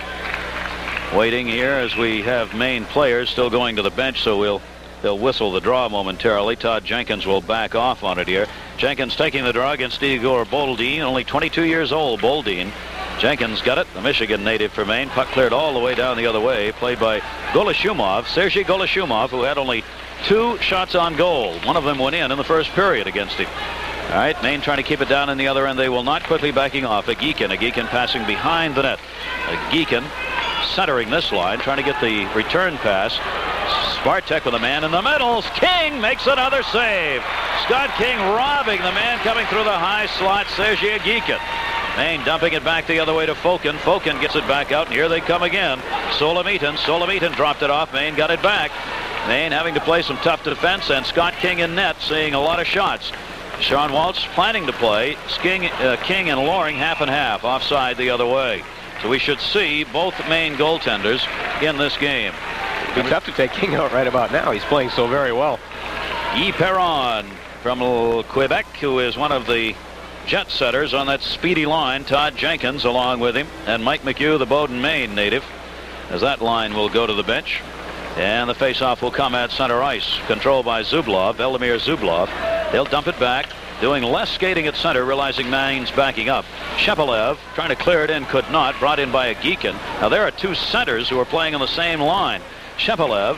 waiting here as we have Maine players still going to the bench, so they'll whistle the draw momentarily. Todd Jenkins will back off on it here. Jenkins taking the draw against Igor Boldin, only 22 years old. Boldin. Jenkins got it, the Michigan native for Maine. Puck cleared all the way down the other way, played by Golashumov, Sergei Golashumov, who had only 2 shots on goal. One of them went in the first period against him. All right, Maine trying to keep it down in the other end. They will not, quickly backing off. Ageekin passing behind the net. Ageekin centering this line, trying to get the return pass. Spartak with a man in the middle. King makes another save. Scott King robbing the man coming through the high slot, Sergei Ageekin. Maine dumping it back the other way to Fokin. Fokin gets it back out, and here they come again. Solomitan dropped it off. Maine got it back. Maine having to play some tough defense, and Scott King in net, seeing a lot of shots. Sean Waltz planning to play. King and Loring half and half, offside the other way. So we should see both Maine goaltenders in this game. It'd be tough to take King out right about now. He's playing so very well. Guy Perron from Quebec, who is one of the jet setters on that speedy line. Todd Jenkins along with him, and Mike McHugh, the Bowdoin, Maine native, as that line will go to the bench. And the faceoff will come at center ice, controlled by Zubov, Eldemir Zubov. They'll dump it back, doing less skating at center, realizing Maine's backing up. Shepelev trying to clear it in, could not, brought in by Ageekin. Now there are 2 centers who are playing on the same line. Shepelev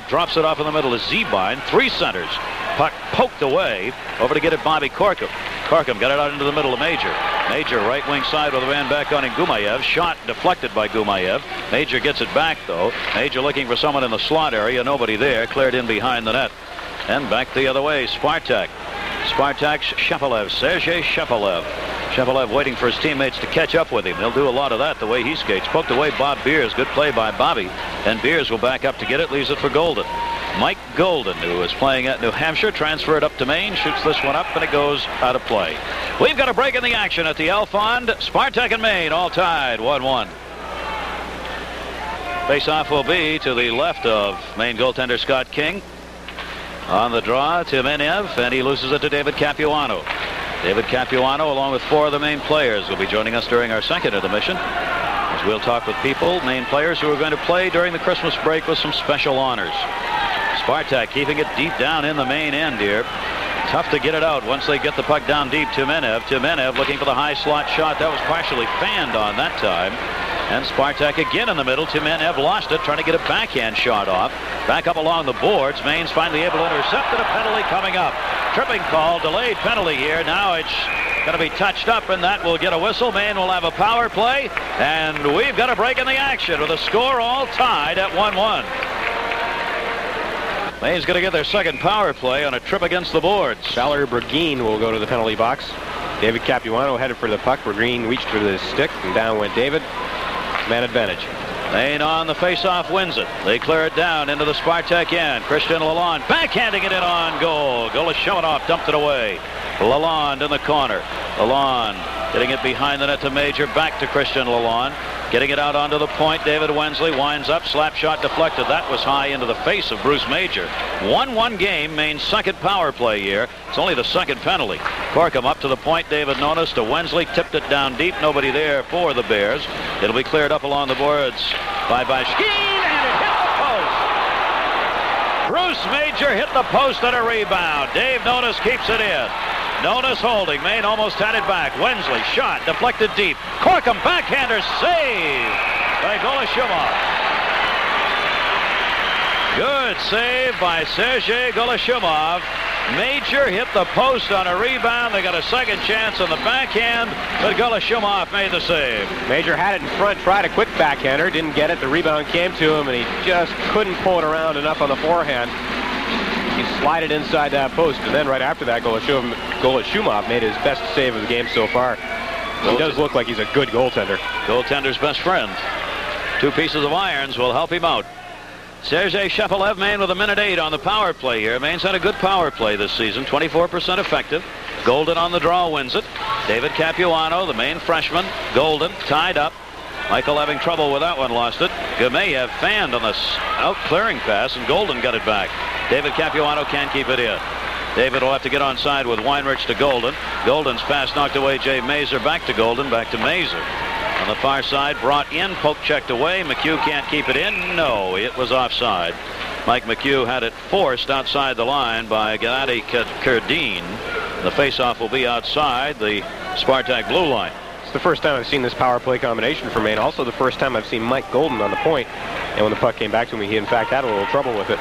drops it off in the middle to Zebine. 3 centers. Puck poked away. Over to get it, Bobby Corkum. Corkum got it out into the middle of Major. Major right wing side with a man back on in Gumayev. Shot deflected by Gumayev. Major gets it back though. Major looking for someone in the slot area. Nobody there. Cleared in behind the net. And back the other way. Spartak's Shepelev. Sergei Shepelev. Shepelev waiting for his teammates to catch up with him. He'll do a lot of that the way he skates. Poked away Bob Biarz. Good play by Bobby. And Biarz will back up to get it. Leaves it for Golden. Mike Golden, who is playing at New Hampshire, transferred up to Maine, shoots this one up, and it goes out of play. We've got a break in the action at the Alfond. Spartak and Maine all tied 1-1. Face-off will be to the left of Maine goaltender Scott King. On the draw to Menev, and he loses it to David Capuano. David Capuano, along with 4 of the Maine players, will be joining us during our second intermission, as we'll talk with people, Maine players who are going to play during the Christmas break with some special honors. Spartak keeping it deep down in the Maine end here. Tough to get it out once they get the puck down deep to Menev. Timenev looking for the high slot shot. That was partially fanned on that time. And Spartak again in the middle. Timenev lost it, trying to get a backhand shot off. Back up along the boards. Maine's finally able to intercept it. A penalty coming up. Tripping call, delayed penalty here. Now it's going to be touched up, and that will get a whistle. Maine will have a power play, and we've got a break in the action with a score all tied at 1-1. Maine's going to get their second power play on a trip against the boards. Valerie Bergin will go to the penalty box. David Capuano headed for the puck. Bergin reached for the stick, and down went David. Man advantage. Maine on the face-off wins it. They clear it down into the Spartak end. Christian Lalonde backhanding it in on goal. Golashumov dumped it away. Lalonde in the corner. Lalonde getting it behind the net to Major. Back to Christian Lalonde. Getting it out onto the point. David Wensley winds up. Slap shot deflected. That was high into the face of Bruce Major. 1-1 game. Maine's second power play here. It's only the second penalty. Corkum up to the point. David Nonis to Wensley. Tipped it down deep. Nobody there for the Bears. It'll be cleared up along the boards by Bashkin, and it hit the post. Bruce Major hit the post on a rebound. Dave Nonis keeps it in. Nonis holding. Maine almost had it back. Wensley shot deflected deep. Corkum backhander save by Golashumov. Good save by Sergei Golashumov. Major hit the post on a rebound. They got a second chance on the backhand, but Golashumov made the save. Major had it in front, tried a quick backhander, didn't get it. The rebound came to him, and he just couldn't pull it around enough on the forehand. He slid it inside that post, and then right after that, Golashumov made his best save of the game so far. He does look like he's a good goaltender. Goaltender's best friend. 2 pieces of irons will help him out. Sergei Shepelev, Maine with 1:08 on the power play here. Maine's had a good power play this season, 24% effective. Golden on the draw wins it. David Capuano, the Maine freshman. Golden tied up. Michael having trouble with that one, lost it. Gameyev fanned on the out-clearing pass, and Golden got it back. David Capuano can't keep it in. David will have to get onside with Weinrich to Golden. Golden's pass knocked away. Jay Mazer back to Golden, back to Mazer. On the far side, brought in, poke checked away. McHugh can't keep it in. No, it was offside. Mike McHugh had it forced outside the line by Gennady Kerdine. The faceoff will be outside the Spartak blue line. It's the first time I've seen this power play combination for Maine. Also the first time I've seen Mike Golden on the point. And when the puck came back to me, he in fact had a little trouble with it.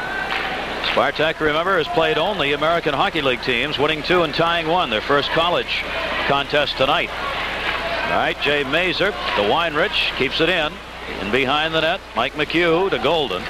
Spartak, remember, has played only American Hockey League teams, winning 2 and tying 1. Their first college contest tonight. All right, Jay Mazer to Weinrich, keeps it in. And behind the net, Mike McHugh to Golden.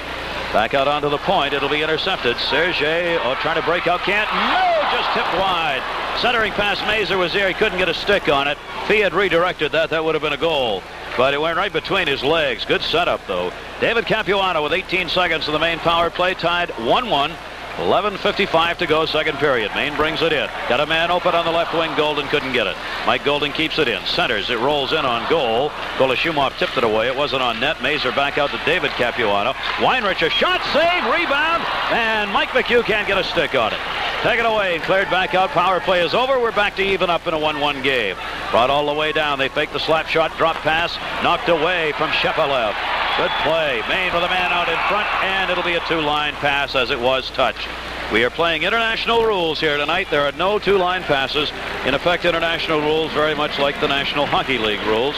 Back out onto the point. It'll be intercepted. Sergei trying to break out. Can't. No, just tipped wide. Centering pass. Mazer was there. He couldn't get a stick on it. If he had redirected that, that would have been a goal. But it went right between his legs. Good setup, though. David Capuano with 18 seconds of the Maine power play, tied 1-1. 11:55 to go, second period. Maine brings it in. Got a man open on the left wing. Golden couldn't get it. Mike Golden keeps it in. Centers. It rolls in on goal. Golashumov tipped it away. It wasn't on net. Mazer back out to David Capuano. Weinrich a shot, save, rebound, and Mike McHugh can't get a stick on it. Taken away and cleared back out. Power play is over. We're back to even up in a 1-1 game. Brought all the way down. They fake the slap shot, drop pass, knocked away from Shepelev. Good play. Maine with a man out in front, and it'll be a 2-line pass as it was touched. We are playing international rules here tonight. There are no 2-line passes. In effect, international rules very much like the National Hockey League rules.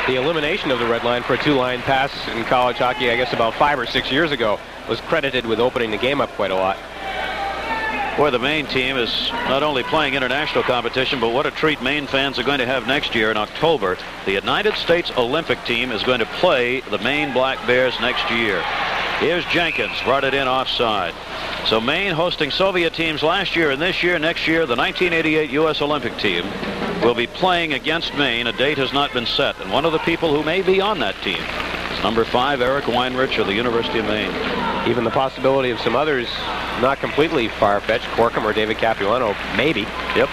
The elimination of the red line for a 2-line pass in college hockey, I guess about 5 or 6 years ago, was credited with opening the game up quite a lot. Boy, the Maine team is not only playing international competition, but what a treat Maine fans are going to have next year in October. The United States Olympic team is going to play the Maine Black Bears next year. Here's Jenkins, brought it in offside. So Maine hosting Soviet teams last year and this year. Next year, the 1988 U.S. Olympic team will be playing against Maine. A date has not been set, and one of the people who may be on that team is number 5, Eric Weinrich of the University of Maine. Even the possibility of some others not completely far-fetched, Corkum or David Capuano, maybe. Yep.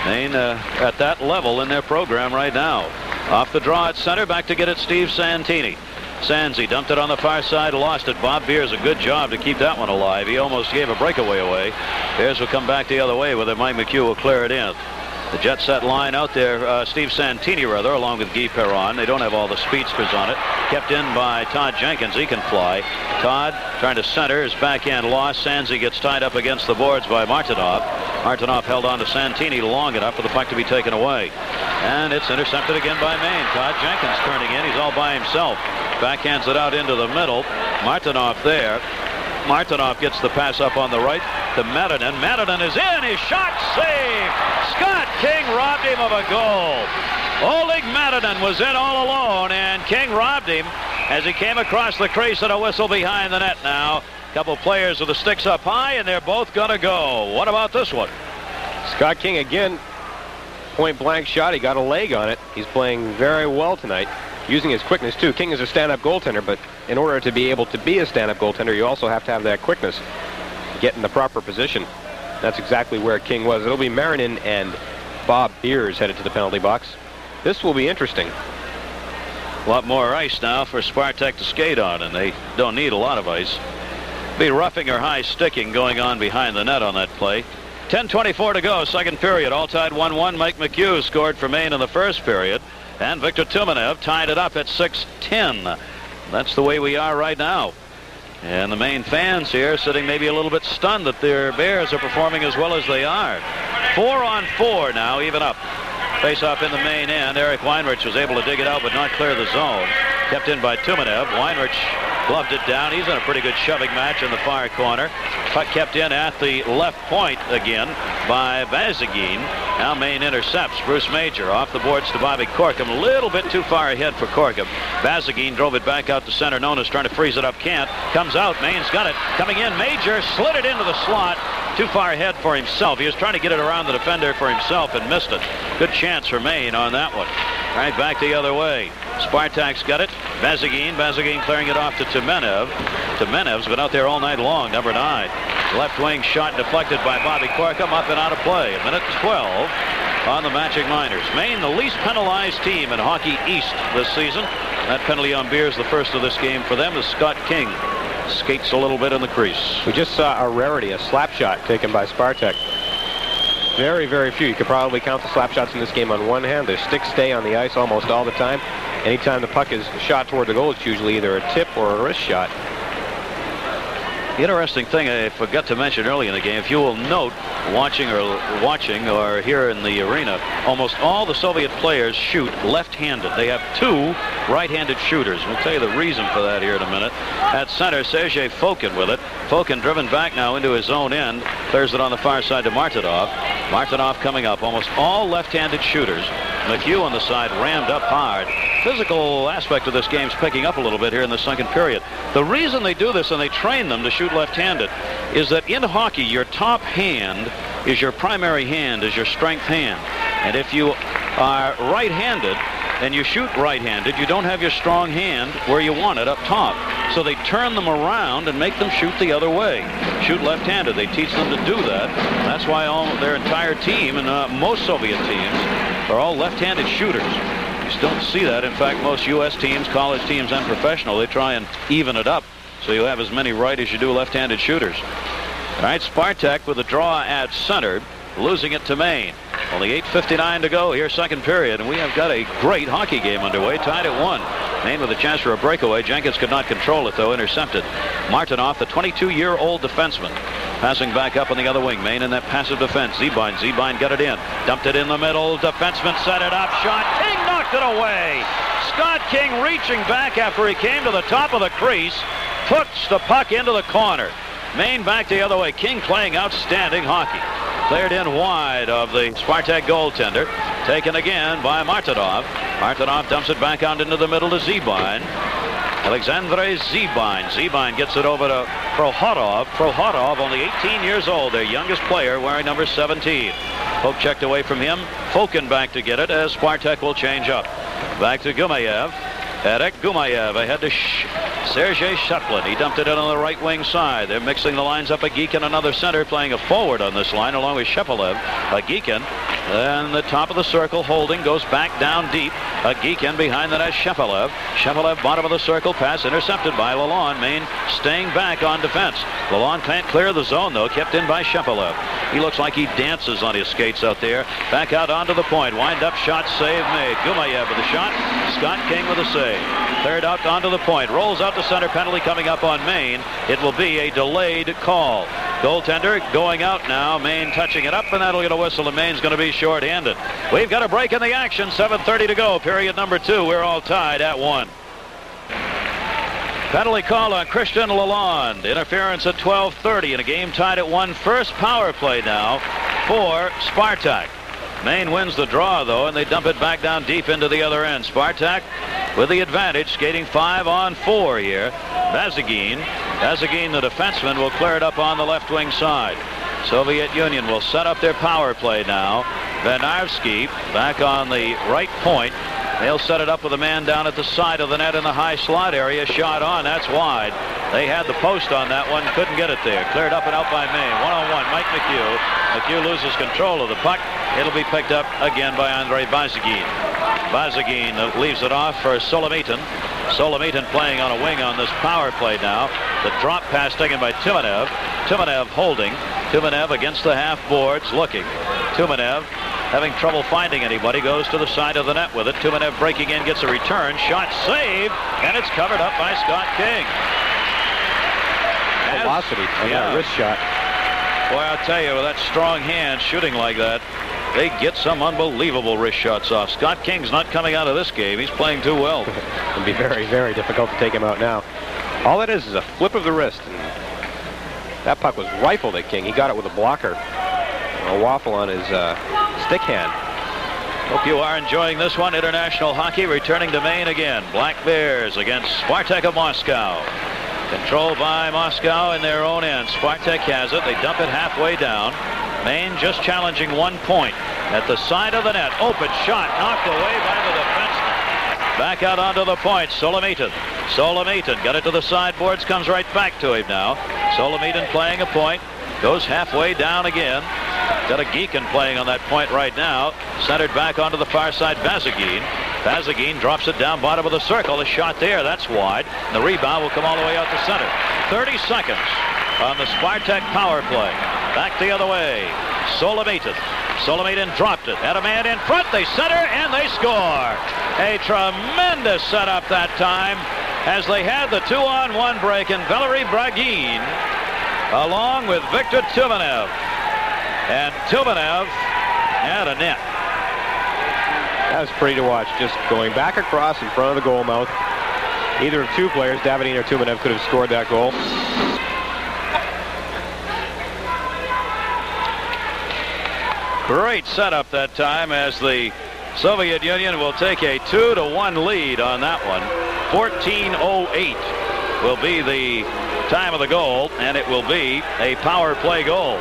Maine at that level in their program right now. Off the draw at center, back to get it, Steve Santini. Sanzi dumped it on the far side, lost it. Bob Biarz, a good job to keep that one alive. He almost gave a breakaway away. Bears will come back the other way with it. Mike McHugh will clear it in. The jet set line out there, Steve Santini rather, along with Guy Perron. They don't have all the speedsters on it. Kept in by Todd Jenkins. He can fly. Todd trying to center. His backhand lost. Sanzi gets tied up against the boards by Martinov. Martinov held on to Santini long enough for the puck to be taken away. And it's intercepted again by Maine. Todd Jenkins turning in. He's all by himself. Backhands it out into the middle. Martinov there. Martinov gets the pass up on the right to Madden. Madden is in. His shot, save. Scott King robbed him of a goal. Oleg Madden was in all alone, and King robbed him as he came across the crease and a whistle behind the net now. A couple players with the sticks up high, and they're both going to go. What about this one? Scott King again, point-blank shot. He got a leg on it. He's playing very well tonight, using his quickness too. King is a stand-up goaltender, but in order to be able to be a stand-up goaltender, you also have to have that quickness, get in the proper position. That's exactly where King was. It'll be Marinin and Bob Biarz headed to the penalty box. This will be interesting. A lot more ice now for Spartak to skate on, and they don't need a lot of ice. Be roughing or high sticking going on behind the net on that play. 10:24 to go, second period. All tied 1-1. Mike McHugh scored for Maine in the first period, and Victor Tumanev tied it up at 6:10. That's the way we are right now. And the Maine fans here sitting maybe a little bit stunned that their Bears are performing as well as they are. 4-on-4 now, even up. Face-off in the Maine end. Eric Weinrich was able to dig it out but not clear the zone. Kept in by Tumanev. Weinrich gloved it down. He's in a pretty good shoving match in the far corner. Puck kept in at the left point again by Vazagin. Now Maine intercepts. Bruce Major off the boards to Bobby Corkum. A little bit too far ahead for Corkum. Vazagin drove it back out to center. Nona's trying to freeze it up. Can't. Comes out. Maine's got it. Coming in. Major slid it into the slot. Too far ahead for himself. He was trying to get it around the defender for himself and missed it. Good chance for Maine on that one. Right back the other way. Spartak's got it. Vazagin clearing it off to Tumenev. Tumenev's been out there all night long, number 9. Left wing shot deflected by Bobby Corkum, up and out of play. 1:12. on the Magic Miners. Maine, the least penalized team in Hockey East this season. That penalty on Biarz, the first of this game for them, is Scott King. Skates a little bit in the crease. We just saw a rarity, a slap shot taken by Spartak. Very, very few. You could probably count the slap shots in this game on one hand. Their sticks stay on the ice almost all the time. Anytime the puck is shot toward the goal, it's usually either a tip or a wrist shot. The interesting thing I forgot to mention early in the game, if you will note, watching or here in the arena, almost all the Soviet players shoot left-handed. They have two right-handed shooters. We'll tell you the reason for that here in a minute. At center, Sergei Fokin with it. Fokin driven back now into his own end. Clears it on the far side to Martinov. Martinov coming up. Almost all left-handed shooters. McHugh on the side rammed up hard. Physical aspect of this game's picking up a little bit here in the second period. The reason they do this and they train them to shoot left-handed is that in hockey your top hand is your primary hand, is your strength hand. And if you are right-handed and you shoot right-handed, you don't have your strong hand where you want it up top. So they turn them around and make them shoot the other way. Shoot left-handed. They teach them to do that. That's why their entire team and most Soviet teams are all left-handed shooters. You still don't see that. In fact, most U.S. teams, college teams, and professional, they try and even it up. So you have as many right as you do left-handed shooters. All right, Spartak with a draw at center, losing it to Maine. Only 8:59 to go here, second period, and we have got a great hockey game underway, tied at 1. Maine with a chance for a breakaway. Jenkins could not control it, though, intercepted. Martinov, the 22-year-old defenseman, passing back up on the other wing. Maine in that passive defense. Zebine got it in. Dumped it in the middle. Defenseman set it up. Shot. King knocked it away. Scott King reaching back after he came to the top of the crease. Puts the puck into the corner. Maine back the other way. King playing outstanding hockey. Cleared in wide of the Spartak goaltender. Taken again by Martinov. Martinov dumps it back out into the middle to Zebine. Alexandre Zebine. Zebine gets it over to Prohodov. Prohodov, only 18 years old, their youngest player, wearing number 17. Poke checked away from him. Fokin back to get it as Spartak will change up. Back to Gumayev. Edek Gumayev ahead to Sergei Sheplin. He dumped it in on the right wing side. They're mixing the lines up. Agikin, another center, playing a forward on this line along with Shepelev. Agikin, then the top of the circle, holding, goes back down deep. Agikin behind the net, Shepelev. Shepelev, bottom of the circle, pass intercepted by Lalonde. Maine staying back on defense. Lalonde can't clear the zone, though, kept in by Shepelev. He looks like he dances on his skates out there. Back out onto the point. Wind up shot, save made. Gumayev with a shot. Scott King with a save. Third out onto the point. Rolls out to center. Penalty coming up on Maine. It will be a delayed call. Goaltender going out now. Maine touching it up, and that'll get a whistle, and Maine's going to be short-handed. We've got a break in the action. 7:30 to go. Period number 2. We're all tied at 1. Penalty call on Christian Lalonde. Interference at 12:30 in a game tied at 1. First power play now for Spartak. Maine wins the draw, though, and they dump it back down deep into the other end. Spartak with the advantage, skating 5-on-4 here. Bazagin, the defenseman, will clear it up on the left wing side. Soviet Union will set up their power play now. Venarski back on the right point. They'll set it up with a man down at the side of the net in the high slot area. Shot on. That's wide. They had the post on that one. Couldn't get it there. Cleared up and out by Maine. 1-on-1. Mike McHugh. McHugh loses control of the puck. It'll be picked up again by Andrei Bazagin. Bazagin leaves it off for Solomitin. Solomitin playing on a wing on this power play now. The drop pass taken by Timanev. Timanev holding. Timanev against the half boards looking. Timanev having trouble finding anybody, goes to the side of the net with it. Timanev breaking in, gets a return. Shot saved, and it's covered up by Scott King. Velocity on that wrist shot. Boy, I'll tell you, with that strong hand shooting like that, they get some unbelievable wrist shots off. Scott King's not coming out of this game. He's playing too well. It'll be very, very difficult to take him out now. All it is a flip of the wrist. And that puck was rifled at King. He got it with a blocker. A waffle on his stick hand. Hope you are enjoying this one. International hockey returning to Maine again. Black Bears against Spartak of Moscow. Controlled by Moscow in their own end. Spartak has it. They dump it halfway down. Maine just challenging 1 point. At the side of the net. Open shot. Knocked away by the defenseman. Back out onto the point. Solomitin. Solomitin got it to the sideboards. Comes right back to him now. Solomitin playing a point. Goes halfway down again. Got a Geekin playing on that point right now. Centered back onto the far side, Bazagin. Bazagin drops it down bottom of the circle. The shot there, that's wide. The rebound will come all the way out to center. 30 seconds on the Spartak power play. Back the other way. Solomitan. Solomitan dropped it. Had a man in front. They center and they score. A tremendous setup that time as they had the 2-on-1 break, and Valery Bragin along with Victor Tumanev. And Tumanev had a net. That was pretty to watch. Just going back across in front of the goal mouth. Either of two players, Davidin or Tumanev, could have scored that goal. Great setup that time as the Soviet Union will take a 2-1 lead on that one. 14:08 will be the time of the goal, and it will be a power play goal.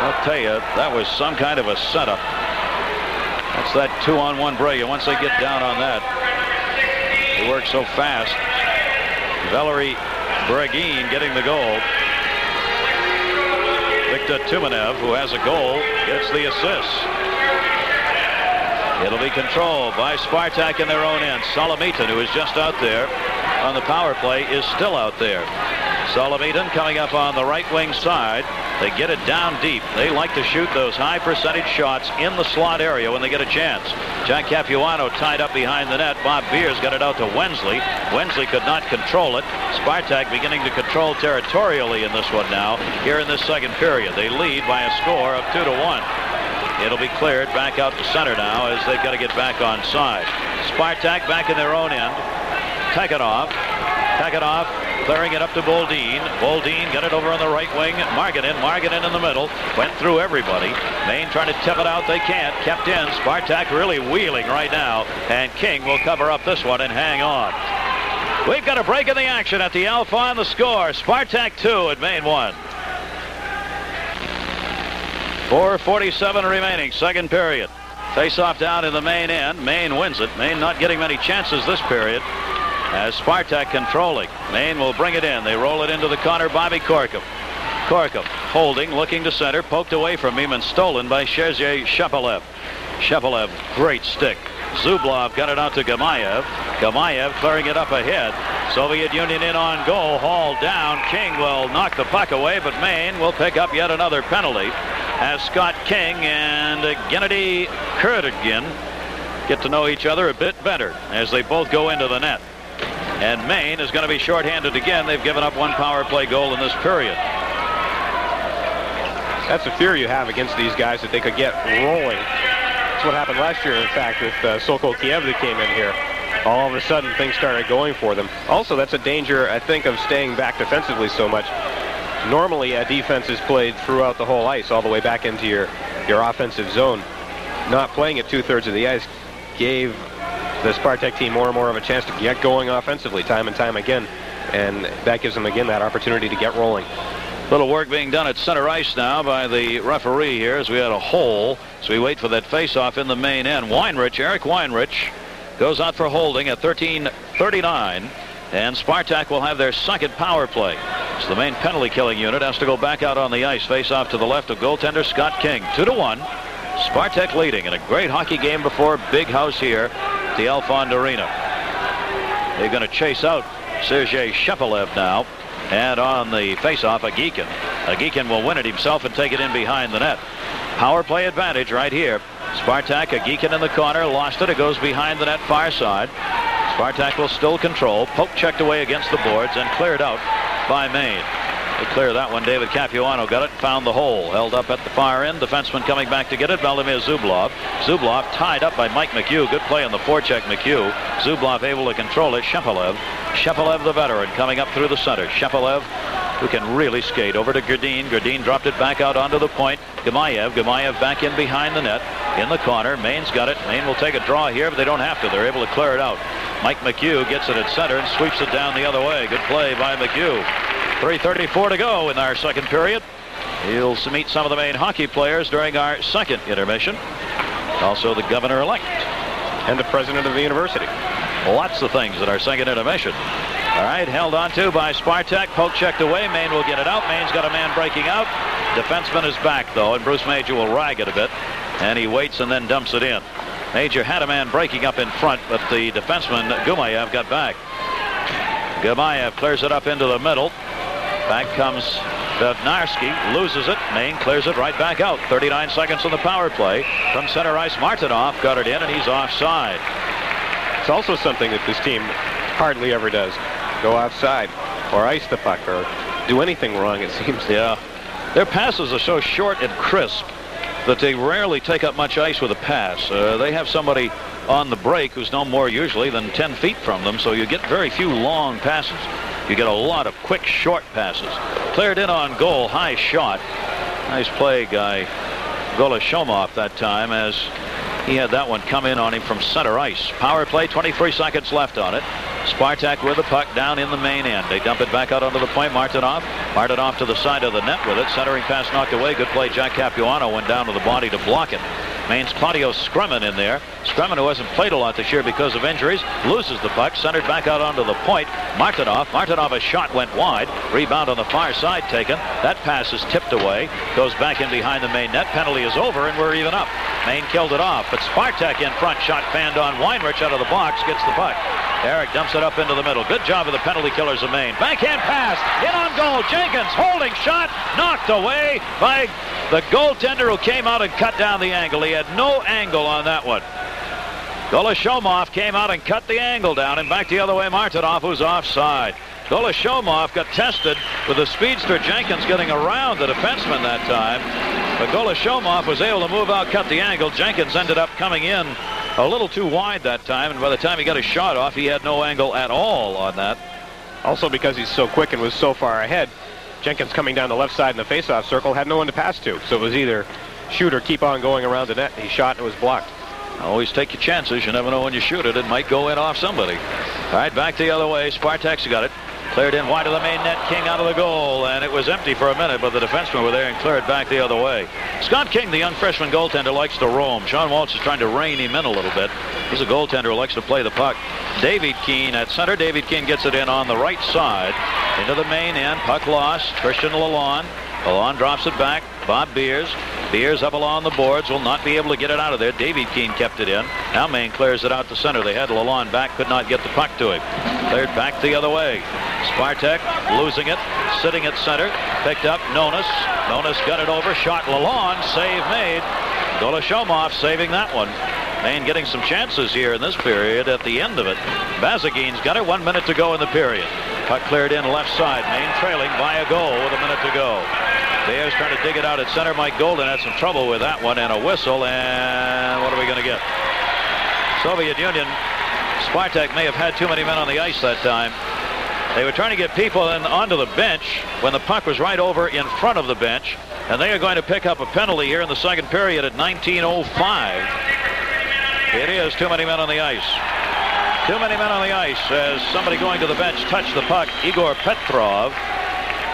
I'll tell you, that was some kind of a setup. That's that 2-on-1 break, and once they get down on that, they work so fast. Valery Bragin getting the goal. Victor Tumanev, who has a goal, gets the assist. It'll be controlled by Spartak in their own end. Solomitan, who is just out there on the power play, is still out there. Solomitan coming up on the right wing side. They get it down deep. They like to shoot those high percentage shots in the slot area when they get a chance. Jack Capuano tied up behind the net. Bob Biarz got it out to Wensley. Wensley could not control it. Spartak beginning to control territorially in this one now. Here in this second period, they lead by a score of 2-1. It'll be cleared back out to center now as they've got to get back on side. Spartak back in their own end. Takanov clearing it up to Boldin. Boldin got it over on the right wing. Marganin in the middle. Went through everybody. Maine trying to tip it out. They can't. Kept in. Spartak really wheeling right now. And King will cover up this one and hang on. We've got a break in the action at the Alpha on the score. Spartak 2 and Maine 1. 4:47 remaining, second period. Face-off down in the Maine end. Maine wins it. Maine not getting many chances this period as Spartak controlling. Maine will bring it in. They roll it into the corner. Bobby Korkum. Korkum holding, looking to center. Poked away from him and stolen by Sergei Shepelev. Shepelev, great stick. Zublov got it out to Gamayev. Gamayev clearing it up ahead. Soviet Union in on goal. Hauled down. King will knock the puck away, but Maine will pick up yet another penalty as Scott King and Gennady Kurtagin get to know each other a bit better as they both go into the net. And Maine is going to be shorthanded again. They've given up one power play goal in this period. That's the fear you have against these guys, that they could get rolling. That's what happened last year, in fact, with Sokol Kiev that came in here. All of a sudden, things started going for them. Also, that's a danger, I think, of staying back defensively so much. Normally, a defense is played throughout the whole ice, all the way back into your offensive zone. Not playing at 2/3 of the ice gave the Spartak team more and more of a chance to get going offensively time and time again. And that gives them, again, that opportunity to get rolling. Little work being done at center ice now by the referee here as we had a hole. So we wait for that face-off in the Maine end. Eric Weinrich goes out for holding at 13:39. And Spartak will have their second power play. So the Maine penalty killing unit has to go back out on the ice. Face off to the left of goaltender Scott King. 2-1. Spartak leading in a great hockey game before. Big house here at the Alfond Arena. They're going to chase out Sergei Shepelev now. And on the face-off, Agikin. Agikin will win it himself and take it in behind the net. Power play advantage right here. Spartak, Agikin in the corner. Lost it. It goes behind the net far side. Spartak will still control. Poke checked away against the boards and cleared out by Maine. They clear that one. David Capuano got it, found the hole. Held up at the far end. Defenseman coming back to get it. Vladimir Zublov. Zublov tied up by Mike McHugh. Good play on the forecheck, McHugh. Zublov able to control it. Shepelev. Shepelev, the veteran, coming up through the center. Shepelev, who can really skate, over to Gerdine. Gerdine dropped it back out onto the point. Gamayev back in behind the net. In the corner. Maine's got it. Maine will take a draw here, but they don't have to. They're able to clear it out. Mike McHugh gets it at center and sweeps it down the other way. Good play by McHugh. 3:34 to go in our second period. He'll meet some of the Maine hockey players during our second intermission. Also the governor-elect. And the president of the university. Lots of things at our second intermission. All right, held on to by Spartak. Poke checked away. Maine will get it out. Maine's got a man breaking out. Defenseman is back, though, and Bruce Major will rag it a bit. And he waits and then dumps it in. Major had a man breaking up in front, but the defenseman, Gumayev, got back. Gumayev clears it up into the middle. Back comes Bednarski, loses it. Maine clears it right back out. 39 seconds on the power play. From center ice, Martinov got it in, and he's offside. It's also something that this team hardly ever does. Go offside, or ice the puck, or do anything wrong, it seems. Yeah. Their passes are so short and crisp that they rarely take up much ice with a pass. They have somebody on the break who's no more usually than 10 feet from them, so you get very few long passes. You get a lot of quick, short passes. Cleared in on goal, high shot. Nice play by Golashomov that time, as he had that one come in on him from center ice. Power play, 23 seconds left on it. Spartak with the puck down in the main end. They dump it back out onto the point. Martinov to the side of the net with it. Centering pass knocked away. Good play. Jack Capuano went down to the body to block it. Maine's Claudio Scrummon in there. Scrummon, who hasn't played a lot this year because of injuries, loses the puck. Centered back out onto the point. Martinov, a shot went wide. Rebound on the far side taken. That pass is tipped away. Goes back in behind the Maine net. Penalty is over, and we're even up. Maine killed it off, but Spartak in front. Shot fanned on. Weinrich out of the box. Gets the puck. Eric dumps it up into the middle. Good job of the penalty killers of Maine. Backhand pass. In on goal. Jenkins holding shot. Knocked away by the goaltender, who came out and cut down the angle. He had no angle on that one. Golashomov came out and cut the angle down, and back the other way. Martinov, who's offside. Golashomov got tested with the speedster Jenkins getting around the defenseman that time. But Golashomov was able to move out, cut the angle. Jenkins ended up coming in a little too wide that time, and by the time he got his shot off, he had no angle at all on that. Also, because he's so quick and was so far ahead, Jenkins coming down the left side in the face-off circle had no one to pass to. So it was either shoot or keep on going around the net. He shot and it was blocked. Always take your chances. You never know when you shoot it. It might go in off somebody. All right, back the other way. Spartak's got it. Cleared in wide of the main net. King out of the goal, and it was empty for a minute, but the defensemen were there and cleared back the other way. Scott King, the young freshman goaltender, likes to roam. Sean Walsh is trying to rein him in a little bit. He's a goaltender who likes to play the puck. David Keane at center. David Keane gets it in on the right side into the main end. Puck lost. Christian Lalonde. Lalonde drops it back. Bob Biarz. Biarz up along the boards. Will not be able to get it out of there. David Keane kept it in. Now Maine clears it out to center. They had Lalonde back. Could not get the puck to him. Cleared back the other way. Spartak losing it. Sitting at center. Picked up Nonis. Nonis got it over. Shot Lalonde. Save made. Golashomov saving that one. Maine getting some chances here in this period at the end of it. Bazagin's got it. 1 minute to go in the period. Puck cleared in left side. Maine trailing by a goal with a minute to go. Bears trying to dig it out at center. Mike Golden had some trouble with that one, and a whistle, and what are we going to get? Soviet Union. Spartak may have had too many men on the ice that time. They were trying to get people in onto the bench when the puck was right over in front of the bench, and they are going to pick up a penalty here in the second period at 19:05. It is too many men on the ice. Too many men on the ice as somebody going to the bench touched the puck. Igor Petrov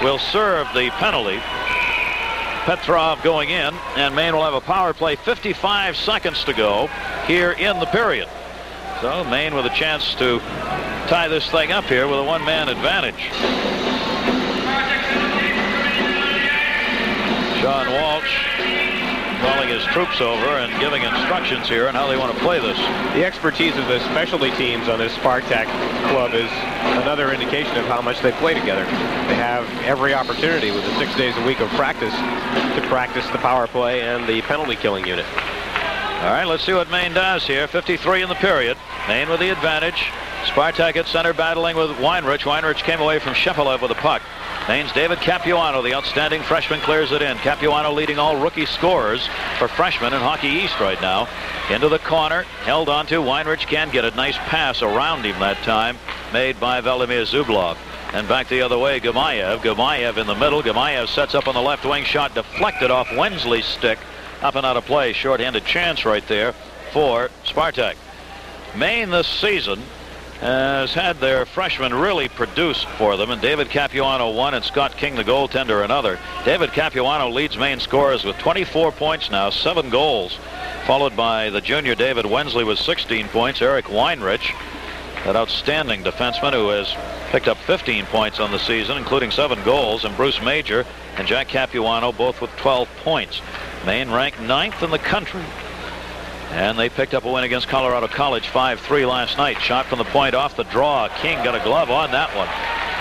will serve the penalty. Petrov going in, and Maine will have a power play. 55 seconds to go here in the period. So Maine with a chance to tie this thing up here with a one-man advantage. Sean Walsh calling his troops over and giving instructions here on how they want to play this. The expertise of the specialty teams on this Spartak club is another indication of how much they play together. They have every opportunity with the 6 days a week of practice to practice the power play and the penalty killing unit. All right, let's see what Maine does here. 53 in the period. Maine with the advantage. Spartak at center battling with Weinrich. Weinrich came away from Shepelev with the puck. Maine's David Capuano, the outstanding freshman, clears it in. Capuano leading all rookie scorers for freshmen in Hockey East right now. Into the corner, held on to. Weinrich can get a nice pass around him that time, made by Velimir Zublov. And back the other way, Gumayev. Gumayev in the middle. Gumayev sets up on the left wing. Shot deflected off Wensley's stick. Up and out of play. Short-handed chance right there for Spartak. Maine this season has had their freshmen really produce for them, and David Capuano one and Scott King, the goaltender, another. David Capuano leads Maine scorers with 24 points now, 7 goals, followed by the junior David Wensley with 16 points. Eric Weinrich that outstanding defenseman who has picked up 15 points on the season, including 7 goals, and Bruce Major and Jack Capuano both with 12 points. Maine ranked 9th in the country. And they picked up a win against Colorado College 5-3 last night. Shot from the point off the draw. King got a glove on that one.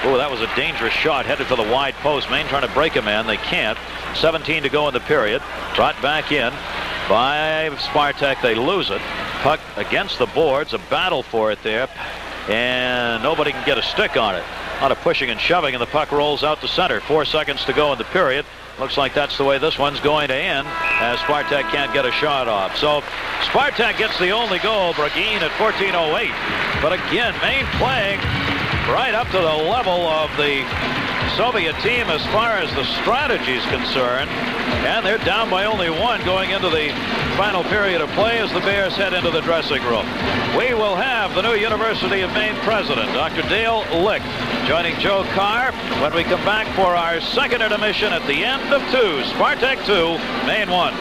Oh, that was a dangerous shot headed for the wide post. Maine trying to break a man. They can't. 17 to go in the period. Brought back in by Spartak. They lose it. Puck against the boards. A battle for it there. And nobody can get a stick on it. A lot of pushing and shoving, and the puck rolls out to center. 4 seconds to go in the period. Looks like that's the way this one's going to end, as Spartak can't get a shot off. So Spartak gets the only goal. Bragin at 14:08. But again, Maine playing right up to the level of the Soviet team as far as the strategy is concerned. And they're down by only 1 going into the final period of play as the Bears head into the dressing room. We will have the new University of Maine president, Dr. Dale Lick, joining Joe Carr when we come back for our second intermission at the end of 2. Spartak 2, Maine 1.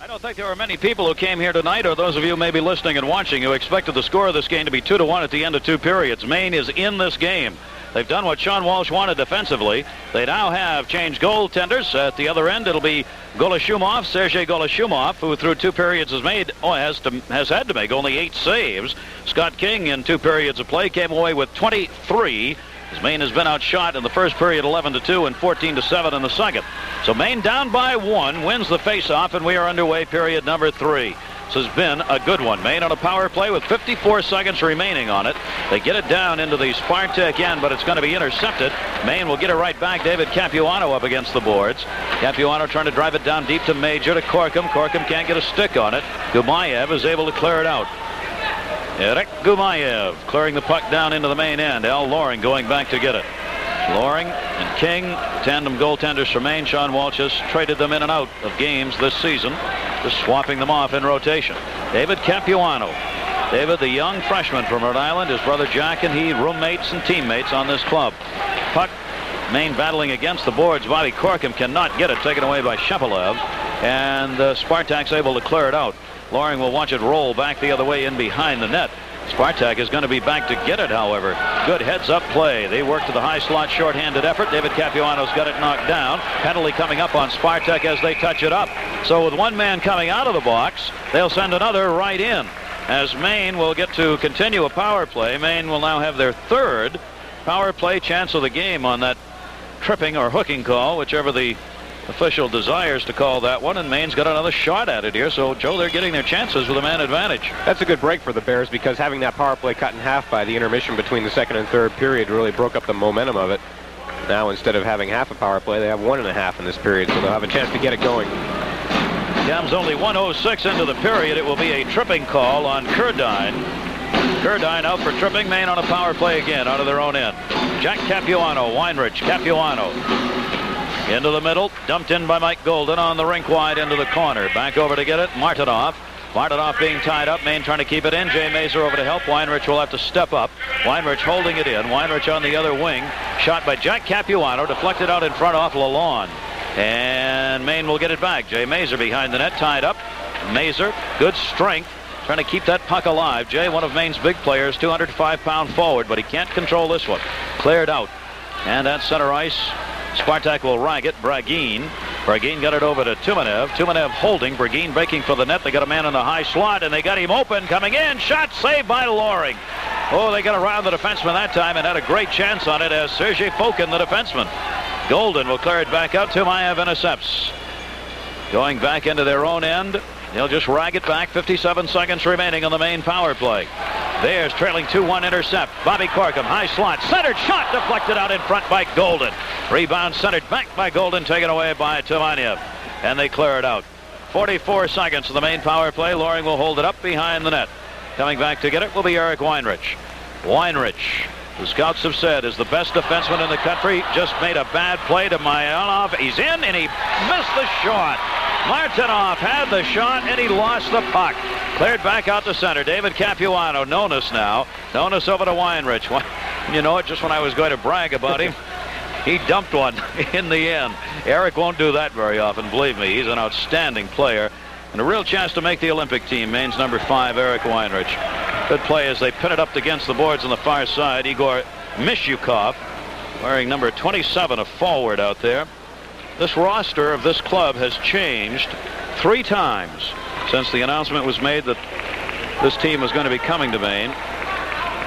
I don't think there were many people who came here tonight, or those of you maybe listening and watching, who expected the score of this game to be 2-1 at the end of 2 periods. Maine is in this game. They've done what Sean Walsh wanted defensively. They now have changed goaltenders. At the other end, it'll be Golashumov, Sergei Golashumov, who through 2 periods has had to make only 8 saves. Scott King in 2 periods of play came away with 23. As Maine has been outshot in the first period 11-2 and 14-7 in the second. So Maine down by 1, wins the faceoff, and we are underway period number 3. This has been a good one. Maine on a power play with 54 seconds remaining on it. They get it down into the Spartak end, but it's going to be intercepted. Maine will get it right back. David Capuano up against the boards. Capuano trying to drive it down deep to Major, to Corkum. Corkum can't get a stick on it. Gumayev is able to clear it out. Eric Gumayev clearing the puck down into the main end. Al Loring going back to get it. Loring and King, tandem goaltenders for Maine. Sean Walsh has traded them in and out of games this season, just swapping them off in rotation. David Capuano. David, the young freshman from Rhode Island, his brother Jack and he roommates and teammates on this club. Puck, Maine battling against the boards. Bobby Corkum cannot get it, taken away by Shepelev, and Spartak's able to clear it out. Loring will watch it roll back the other way in behind the net. Spartak is going to be back to get it, however. Good heads-up play. They work to the high slot, short-handed effort. David Capuano's got it knocked down. Penalty coming up on Spartak as they touch it up. So with 1 man coming out of the box, they'll send another right in. As Maine will get to continue a power play. Maine will now have their 3rd power play chance of the game on that tripping or hooking call, whichever the official desires to call that one, and Maine's got another shot at it here. So, Joe, they're getting their chances with a man advantage. That's a good break for the Bears, because having that power play cut in half by the intermission between the second and third period really broke up the momentum of it. Now, instead of having half a power play, they have 1.5 in this period, so they'll have a chance to get it going. Comes only 1:06 into the period. It will be a tripping call on Kerdine. Kerdine out for tripping. Maine on a power play again out of their own end. Jack Capuano, Weinrich, Capuano. Into the middle, dumped in by Mike Golden on the rink wide into the corner. Back over to get it, Martinoff. Martinoff being tied up, Maine trying to keep it in. Jay Mazur over to help. Weinrich will have to step up. Weinrich holding it in. Weinrich on the other wing. Shot by Jack Capuano, deflected out in front off Lalonde. And Maine will get it back. Jay Mazur behind the net, tied up. Mazur, good strength, trying to keep that puck alive. Jay, one of Maine's big players, 205-pound forward, but he can't control this one. Cleared out. And at center ice, Spartak will rag it. Bragin. Bragin got it over to Tumanev. Tumanev holding. Bragin breaking for the net. They got a man in the high slot, and they got him open. Coming in. Shot saved by Loring. Oh, they got around the defenseman that time and had a great chance on it as Sergei Fokin, the defenseman. Golden will clear it back out. Tumayev intercepts. Going back into their own end. They'll just rag it back. 57 seconds remaining on the main power play. Bears trailing 2-1 intercept. Bobby Corkum, high slot, centered shot, deflected out in front by Golden. Rebound centered back by Golden, taken away by Tumayev. And they clear it out. 44 seconds of the main power play. Loring will hold it up behind the net. Coming back to get it will be Eric Weinrich. Weinrich, the scouts have said, is the best defenseman in the country. Just made a bad play to Mayanov. He's in, and he missed the shot. Martinoff had the shot, and he lost the puck. Cleared back out to center. David Capuano, Nonis now. Nonis over to Weinrich. You know it, just when I was going to brag about him, he dumped one in the end. Eric won't do that very often, believe me. He's an outstanding player. and a real chance to make the Olympic team. Maine's number 5, Eric Weinrich. Good play as they pin it up against the boards on the far side. Igor Mishukov wearing number 27, a forward out there. This roster of this club has changed 3 times since the announcement was made that this team was going to be coming to Maine,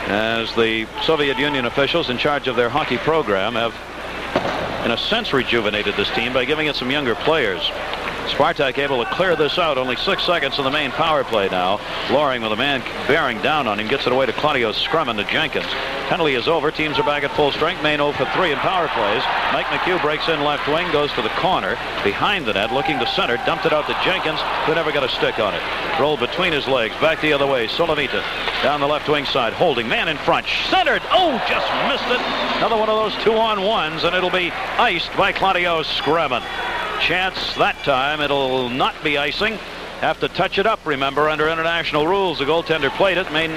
as the Soviet Union officials in charge of their hockey program have in a sense rejuvenated this team by giving it some younger players. Spartak able to clear this out. Only 6 seconds on the main power play now. Loring with a man bearing down on him. Gets it away to Claudio Scrummon to Jenkins. Penalty is over. Teams are back at full strength. Maine 0 for 3 in power plays. Mike McHugh breaks in left wing. Goes to the corner. Behind the net. Looking to center. Dumped it out to Jenkins, who never got a stick on it. Rolled between his legs. Back the other way. Solovita down the left wing side. Holding. Man in front. Centered. Oh, just missed it. Another one of those 2-on-1s. And it'll be iced by Claudio Scrummon. Chance that time. It'll not be icing. Have to touch it up, remember, under international rules. The goaltender played it. Maine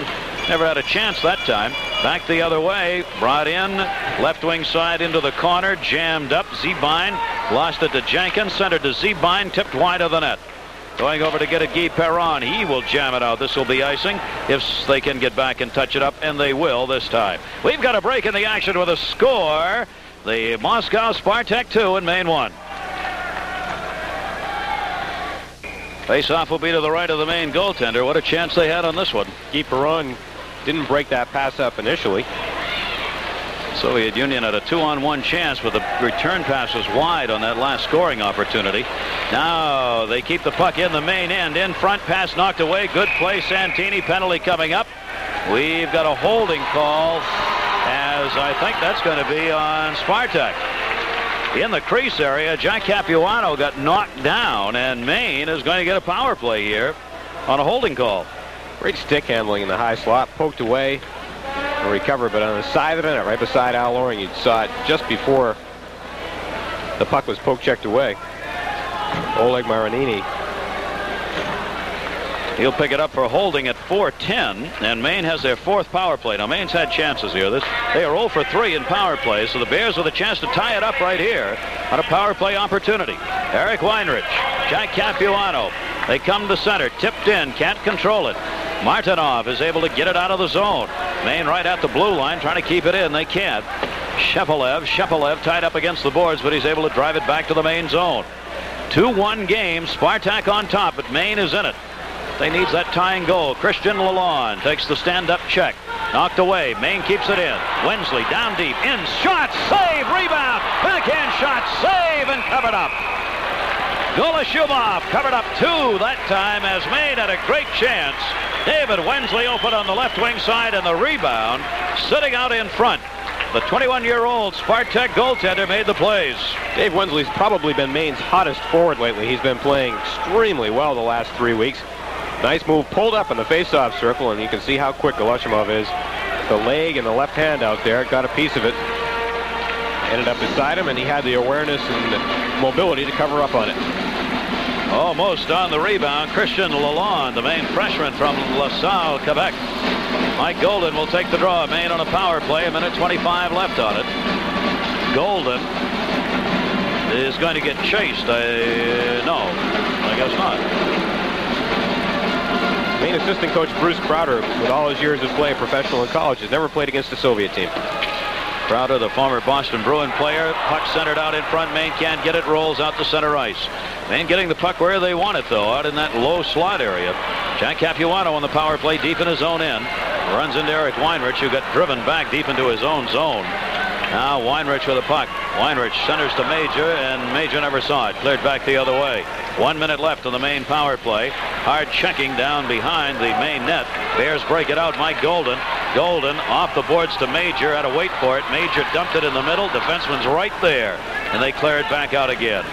never had a chance that time. Back the other way. Brought in. Left wing side into the corner. Jammed up. Zebine lost it to Jenkins. Centered to Zebine. Tipped wide of the net. Going over to get it, Guy Perron. He will jam it out. This will be icing if they can get back and touch it up, and they will this time. We've got a break in the action with a score. The Moscow Spartak 2 and Maine 1. Face-off will be to the right of the Maine goaltender. What a chance they had on this one. Guy Perron didn't break that pass up initially. Soviet Union had a 2-on-1 chance, but the return pass was wide on that last scoring opportunity. Now they keep the puck in the Maine end. In front, pass knocked away. Good play, Santini. Penalty coming up. We've got a holding call, as I think that's going to be on Spartak. In the crease area, Jack Capuano got knocked down, and Maine is going to get a power play here on a holding call. Great stick handling in the high slot. Poked away and recovered, but on the side of the net, right beside Al Loring. You saw it just before the puck was poke-checked away. Oleg Marinini. He'll pick it up for holding at 4:10, and Maine has their 4th power play. Now, Maine's had chances here. They are 0 for 3 in power play, so the Bears with a chance to tie it up right here on a power play opportunity. Eric Weinrich, Jack Capuano. They come to center, tipped in, can't control it. Martinov is able to get it out of the zone. Maine right at the blue line, trying to keep it in. They can't. Shepelev tied up against the boards, but he's able to drive it back to the Maine zone. 2-1 game. Spartak on top, but Maine is in it. They need that tying goal. Christian Lalonde takes the stand-up check. Knocked away. Maine keeps it in. Wensley down deep. In. Shot. Save. Rebound. Backhand shot. Save and covered up. Golashubov covered up 2 that time, as Maine had a great chance. David Wensley open on the left wing side, and the rebound sitting out in front. The 21-year-old Spartak goaltender made the plays. Dave Wensley's probably been Maine's hottest forward lately. He's been playing extremely well the last 3 weeks. Nice move, pulled up in the face-off circle, and you can see how quick Golashubov is. The leg and the left hand out there, got a piece of it. Ended up beside him, and he had the awareness and mobility to cover up on it. Almost on the rebound, Christian Lalonde, the Maine freshman from LaSalle, Quebec. Mike Golden will take the draw. Maine on a power play, 1:25 left on it. Golden is going to get chased. No, I guess not. Maine assistant coach Bruce Crowder, with all his years of play, professional and college, has never played against the Soviet team. Crowder, the former Boston Bruin player. Puck centered out in front. Maine can't get it. Rolls out to center ice. Maine getting the puck where they want it, though, out in that low slot area. Jack Capuano on the power play deep in his own end. Runs into Eric Weinrich, who got driven back deep into his own zone. Now Weinrich with the puck. Weinrich centers to Major, and Major never saw it. Cleared back the other way. 1 minute left on the Maine power play. Hard checking down behind the Maine net. Bears break it out. Mike Golden. Golden off the boards to Major. Had to wait for it. Major dumped it in the middle. Defenseman's right there. And they clear it back out again.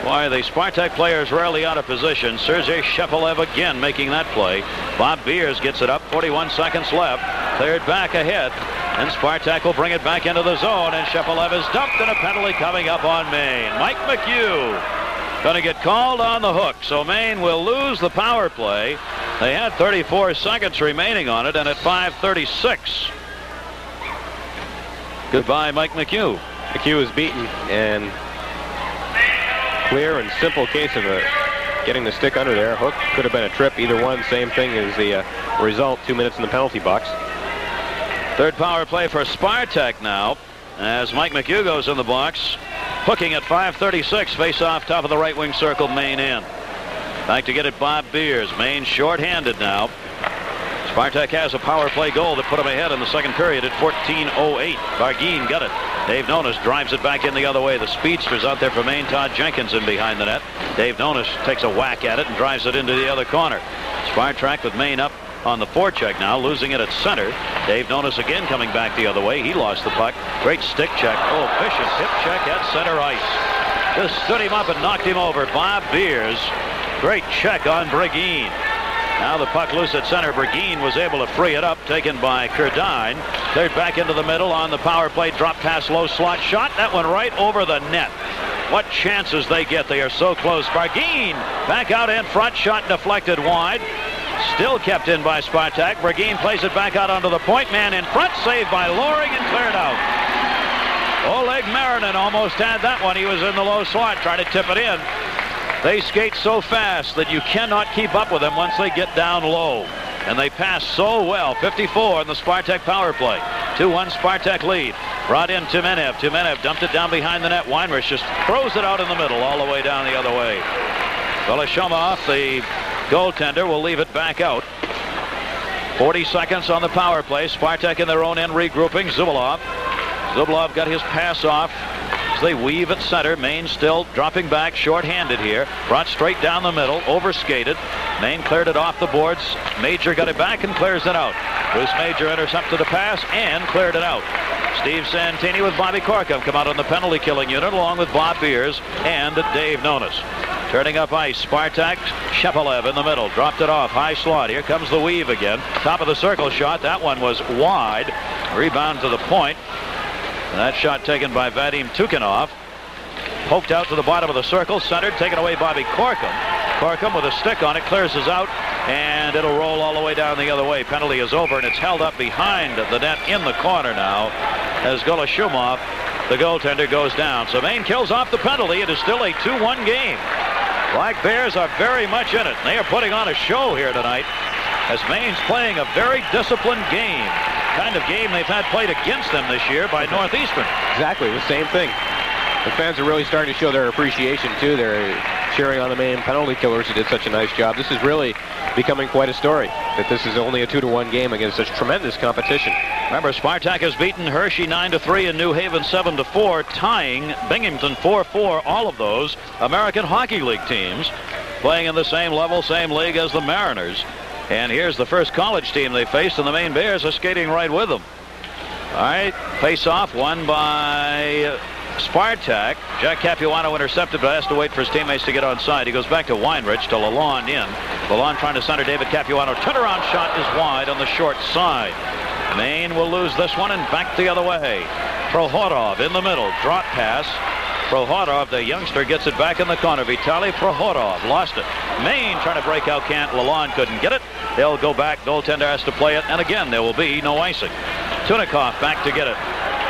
Why, the Spartak players rarely out of position. Sergei Shepelev again making that play. Bob Biarz gets it up. 41 seconds left. Cleared back ahead. And Spartak will bring it back into the zone. And Shepelev is dumped, and a penalty coming up on Maine. Mike McHugh going to get called on the hook. So Maine will lose the power play. They had 34 seconds remaining on it, and at 5:36. Goodbye, Mike McHugh. McHugh is beaten, and clear and simple case of a getting the stick under there. Hook could have been a trip. Either one, same thing as the result. 2 minutes in the penalty box. Third power play for Spartak now, as Mike McHugh goes in the box. Hooking at 5:36. Face off top of the right wing circle. Maine in. Back to get it, Bob Biers. Maine short-handed now. Spartak has a power play goal that put him ahead in the second period at 14:08. Barguin got it. Dave Nonis drives it back in the other way. The speedster's out there for Maine. Todd Jenkins in behind the net. Dave Nonis takes a whack at it and drives it into the other corner. Spartak with Maine up on the forecheck now, losing it at center. Dave Nonis again coming back the other way. He lost the puck. Great stick check. Oh, vicious hip check at center ice. Just stood him up and knocked him over. Bob Biers. Great check on Barguin. Now the puck loose at center. Barguin was able to free it up, taken by Kerdine. Cleared back into the middle on the power play. Drop pass, low slot shot. That went right over the net. What chances they get. They are so close. Barguin back out in front. Shot deflected wide. Still kept in by Spartak. Barguin plays it back out onto the point. Man in front. Saved by Loring and cleared out. Oleg Marinin almost had that one. He was in the low slot trying to tip it in. They skate so fast that you cannot keep up with them once they get down low. And they pass so well. 54 in the Spartak power play. 2-1 Spartak lead. Brought in Timenev. Timenev dumped it down behind the net. Weinrich just throws it out in the middle all the way down the other way. Golashomov, the goaltender, will leave it back out. 40 seconds on the power play. Spartak in their own end regrouping. Zubelov. Zubelov got his pass off. They weave at center. Maine still dropping back, short-handed here. Brought straight down the middle, overskated. Maine cleared it off the boards. Major got it back and clears it out. Bruce Major intercepted the pass and cleared it out. Steve Santini with Bobby Corkum come out on the penalty killing unit along with Bob Biers and Dave Nonis. Turning up ice, Spartak, Shepelev in the middle, dropped it off, high slot. Here comes the weave again. Top of the circle shot. That one was wide. Rebound to the point. And that shot taken by Vadim Tukhanov. Poked out to the bottom of the circle, centered, taken away Bobby Corkum. Corkum with a stick on it, clears us out, and it'll roll all the way down the other way. Penalty is over, and it's held up behind the net in the corner now as Golashumov, the goaltender, goes down. So Maine kills off the penalty. It is still a 2-1 game. Black Bears are very much in it. They are putting on a show here tonight as Maine's playing a very disciplined game. Kind of game they've had played against them this year by Northeastern. Exactly, the same thing. The fans are really starting to show their appreciation, too. They're cheering on the Maine penalty killers who did such a nice job. This is really becoming quite a story, that this is only a 2-1 game against such tremendous competition. Remember, Spartak has beaten Hershey 9-3 and New Haven 7-4, tying Binghamton 4-4, all of those American Hockey League teams playing in the same level, same league as the Mariners. And here's the first college team they faced, and the Maine Bears are skating right with them. All right, face-off won by Spartak. Jack Capuano intercepted, but has to wait for his teammates to get on side. He goes back to Weinrich, to Lalonde in. Lalonde trying to center David Capuano. Turnaround shot is wide on the short side. Maine will lose this one and back the other way. Prohorov in the middle, drop pass. Prohorov, the youngster, gets it back in the corner. Vitaly Prohorov lost it. Maine trying to break out, can't. Lalonde couldn't get it. They'll go back. Goaltender has to play it, and again there will be no icing. Tunikov back to get it.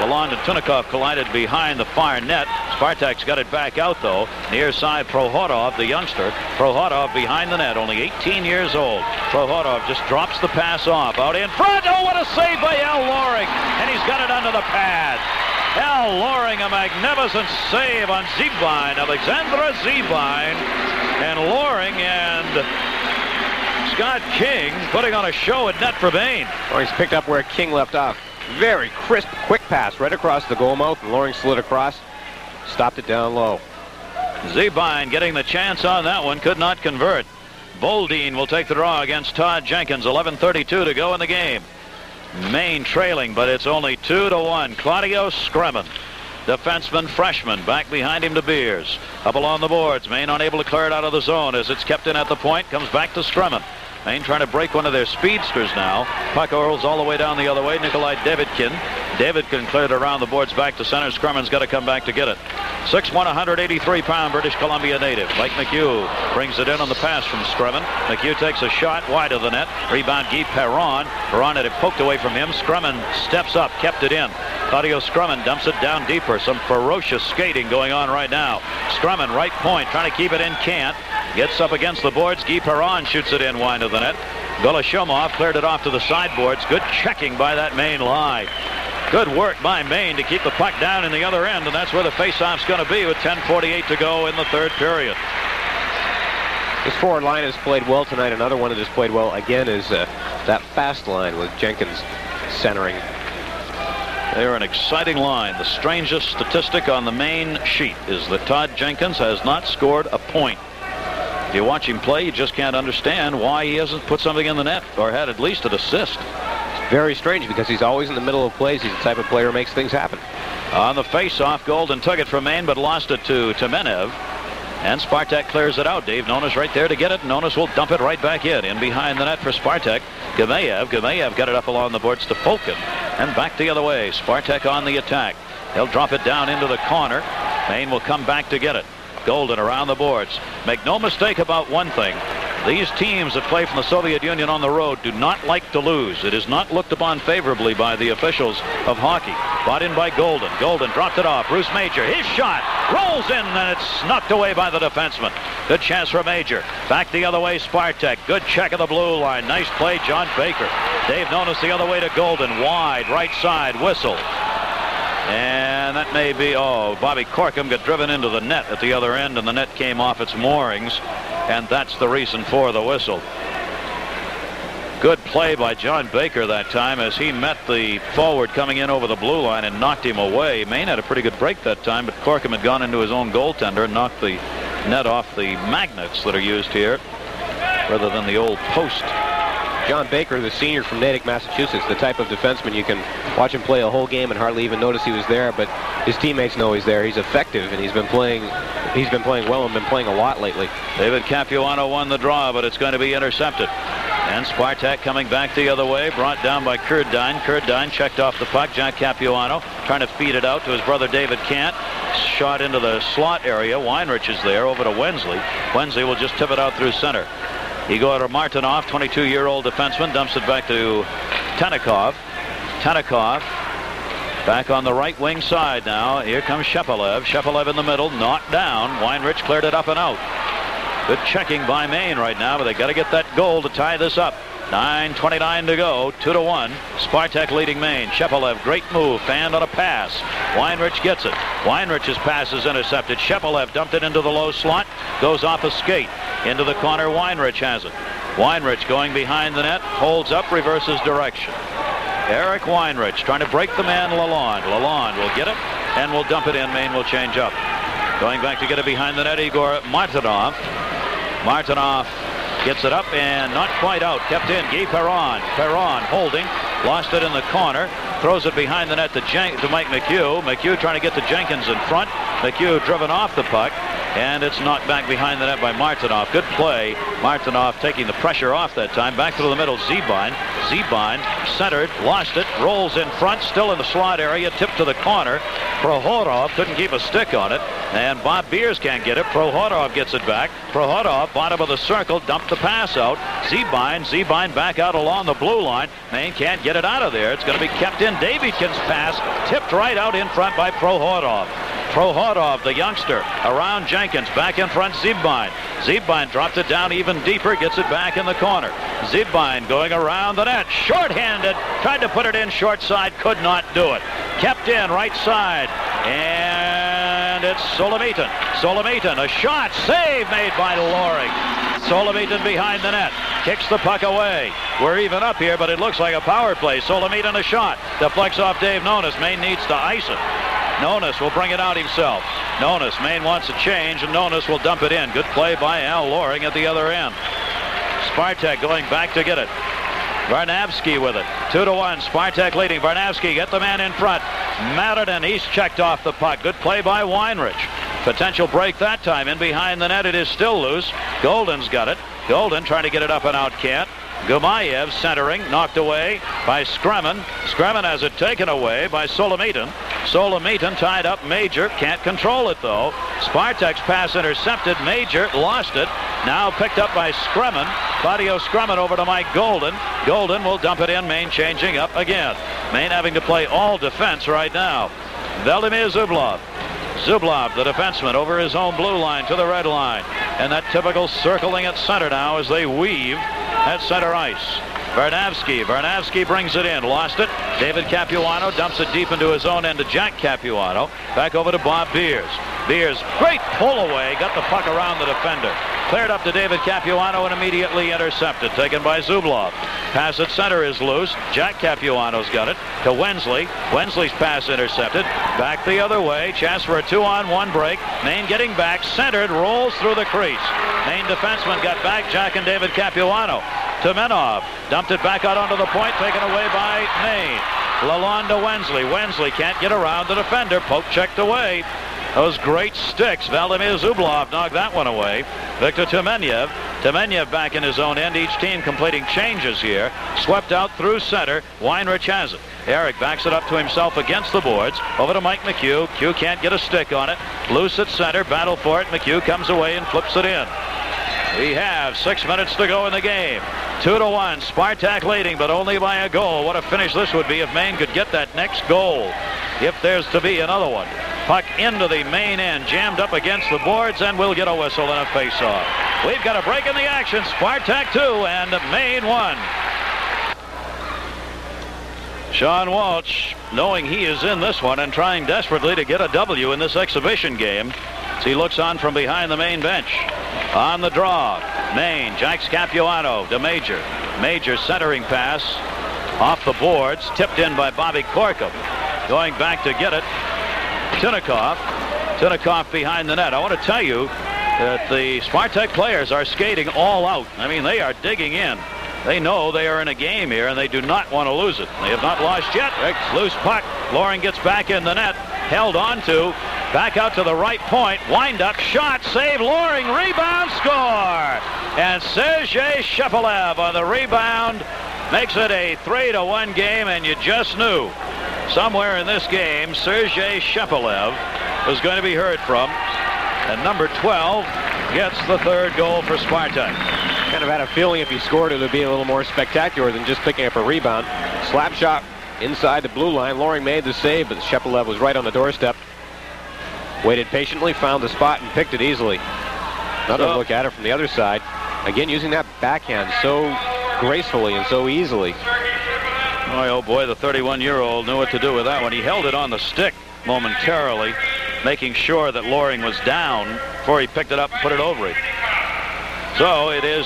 Lalonde and Tunikov collided behind the far net. Spartak's got it back out, though. Near side, Prohorov, the youngster. Prohorov behind the net, only 18 years old. Prohorov just drops the pass off. Out in front. Oh, what a save by Al Loring. And he's got it under the pad. Al Loring, a magnificent save on Zibine, Alexandra Zibine. And Loring and Scott King putting on a show at net for Maine. Loring's picked up where King left off. Very crisp, quick pass right across the goal mouth, and Loring slid across, stopped it down low. Zibine getting the chance on that one, could not convert. Boldine will take the draw against Todd Jenkins. 11:32 to go in the game. Maine trailing, but it's only 2-1. Claudio Scremin, defenseman, freshman, back behind him to Biers. Up along the boards. Maine unable to clear it out of the zone as it's kept in at the point. Comes back to Scremin. Maine trying to break one of their speedsters now. Puck rolls all the way down the other way. Nikolai Davidkin. Davidkin cleared around the boards back to center. Scremin's got to come back to get it. 6'1", 183-pound British Columbia native. Mike McHugh brings it in on the pass from Scremin. McHugh takes a shot wide of the net. Rebound Guy Perron. Perron had it poked away from him. Scremin steps up, kept it in. Claudio Scremin dumps it down deeper. Some ferocious skating going on right now. Scremin right point, trying to keep it in, can't. Gets up against the boards. Guy Perron shoots it in wide of the net. Golashomov cleared it off to the sideboards. Good checking by that Maine line. Good work by Maine to keep the puck down in the other end, and that's where the faceoff's going to be with 10:48 to go in the third period. This forward line has played well tonight. Another one that has played well again is that fast line with Jenkins centering. They're an exciting line. The strangest statistic on the Maine sheet is that Todd Jenkins has not scored a point. If you watch him play, you just can't understand why he hasn't put something in the net or had at least an assist. It's very strange because he's always in the middle of plays. He's the type of player who makes things happen. On the face-off, Golden took it from Maine but lost it to Timenev. And Spartak clears it out. Dave Nonis right there to get it. Nonis will dump it right back in behind the net for Spartak. Gameyev got it up along the boards to Fulkin. And back the other way. Spartak on the attack. They'll drop it down into the corner. Maine will come back to get it. Golden around the boards. Make no mistake about one thing. These teams that play from the Soviet Union on the road do not like to lose. It is not looked upon favorably by the officials of hockey. Brought in by Golden. Golden dropped it off. Bruce Major, his shot rolls in, and it's knocked away by the defenseman. Good chance for Major. Back the other way, Spartak. Good check of the blue line. Nice play, John Baker. Dave Nonis the other way to Golden. Wide, right side, whistle. And that may be, Bobby Corkum got driven into the net at the other end, and the net came off its moorings, and that's the reason for the whistle. Good play by John Baker that time as he met the forward coming in over the blue line and knocked him away. Maine had a pretty good break that time, but Corkum had gone into his own goaltender and knocked the net off the magnets that are used here rather than the old post. John Baker, the senior from Natick, Massachusetts, the type of defenseman you can watch him play a whole game and hardly even notice he was there, but his teammates know he's there. He's effective, and he's been playing well and been playing a lot lately. David Capuano won the draw, but it's going to be intercepted. And Spartak coming back the other way, brought down by Kurdine. Kurdine checked off the puck. Jack Capuano trying to feed it out to his brother David Kant. Shot into the slot area. Weinrich is there over to Wensley. Wensley will just tip it out through center. Igor Martinov, 22-year-old defenseman, dumps it back to Tanikov. Tanikov back on the right wing side now. Here comes Shepelev. Shepelev in the middle, knocked down. Weinrich cleared it up and out. Good checking by Maine right now, but they got to get that goal to tie this up. 9:29 to go, 2-1. Spartak leading Maine. Shepelev, great move, fanned on a pass. Weinrich gets it. Weinrich's pass is intercepted. Shepelev dumped it into the low slot, goes off a skate. Into the corner, Weinrich has it. Weinrich going behind the net, holds up, reverses direction. Eric Weinrich trying to break the man, Lalonde. Lalonde will get it and will dump it in. Maine will change up. Going back to get it behind the net, Igor Martinov. Martinov gets it up and not quite out. Kept in. Guy Perron. Perron holding. Lost it in the corner. Throws it behind the net to Mike McHugh. McHugh trying to get to Jenkins in front. McHugh driven off the puck. And it's knocked back behind the net by Martinov. Good play. Martinov taking the pressure off that time. Back through the middle, Zebine. Zebine centered, lost it, rolls in front, still in the slot area, tipped to the corner. Prohorov couldn't keep a stick on it, and Bob Biarz can't get it. Prohorov gets it back. Prohorov, bottom of the circle, dumped the pass out. Zebine back out along the blue line. Maine can't get it out of there. It's going to be kept in. Davidkin's pass tipped right out in front by Prohorov. Prohorov, the youngster, around Jenkins, back in front, Zebine. Zebine dropped it down even deeper, gets it back in the corner. Zebine going around the net, short-handed, tried to put it in short side, could not do it. Kept in right side, and it's Solomitan. Solomitan, a shot, save made by Loring. Solomitan behind the net, kicks the puck away. We're even up here, but it looks like a power play. Solomitan a shot, deflects off Dave Nonis. Maine needs to ice it. Nonis will bring it out himself. Nonis, Maine wants a change, and Nonis will dump it in. Good play by Al Loring at the other end. Spartak going back to get it. Varnavsky with it. 2-1. Spartak leading. Varnavsky get the man in front. Madden, he's checked off the puck. Good play by Weinrich. Potential break that time. In behind the net, it is still loose. Golden's got it. Golden trying to get it up and out, can't. Gumayev centering, knocked away by Scremin. Scremin has it taken away by Solomitan. Solomitan tied up Major, can't control it though. Spartak's pass intercepted. Major lost it. Now picked up by Scremin. Claudio Scremin over to Mike Golden. Golden will dump it in. Maine changing up again. Maine having to play all defense right now. Veldimir Zublov. Zublov, the defenseman, over his own blue line to the red line. And that typical circling at center now as they weave at center ice. Bernavsky brings it in. Lost it. David Capuano dumps it deep into his own end to Jack Capuano. Back over to Bob Biarz. Biarz, great pull away. Got the puck around the defender. Cleared up to David Capuano and immediately intercepted. Taken by Zubov. Pass at center is loose. Jack Capuano's got it to Wensley. Wensley's pass intercepted. Back the other way. Chance for a 2-on-1 break. Maine getting back. Centered. Rolls through the crease. Maine defenseman got back. Jack and David Capuano. Tumenov dumped it back out onto the point. Taken away by Maine. Lalonde to Wensley. Wensley can't get around the defender. Poke checked away. Those great sticks. Vladimir Zubov knocked that one away. Victor Tumenev. Tumenev back in his own end. Each team completing changes here. Swept out through center. Weinrich has it. Eric backs it up to himself against the boards. Over to Mike McHugh. McHugh can't get a stick on it. Loose at center. Battle for it. McHugh comes away and flips it in. We have 6 minutes to go in the game. 2-1. Spartak leading, but only by a goal. What a finish this would be if Maine could get that next goal. If there's to be another one. Puck into the main end, jammed up against the boards, and we'll get a whistle and a face-off. We've got a break in the action. Spartak 2 and Maine 1. Sean Walsh, knowing he is in this one and trying desperately to get a W in this exhibition game, as he looks on from behind the Maine bench. On the draw, Maine, Jacques Capuano to Major. Major centering pass off the boards, tipped in by Bobby Corkum. Going back to get it. Tinikoff behind the net. I want to tell you that the Spartak players are skating all out. I mean, they are digging in. They know they are in a game here, and they do not want to lose it. They have not lost yet. Loose puck. Loring gets back in the net. Held on to. Back out to the right point. Wind up. Shot. Save. Loring. Rebound. Score. And Sergei Shepelev on the rebound makes it a 3-1 game, and you just knew somewhere in this game Sergei Shepelev was going to be heard from. And number 12 gets the third goal for Spartak. Kind of had a feeling if he scored it would be a little more spectacular than just picking up a rebound. Slap shot inside the blue line. Loring made the save, but Shepelev was right on the doorstep. Waited patiently, found the spot, and picked it easily. Another look at it from the other side. Again, using that backhand so gracefully and so easily. Boy, oh boy, the 31-year-old knew what to do with that one. He held it on the stick momentarily, making sure that Loring was down before he picked it up and put it over it. So it is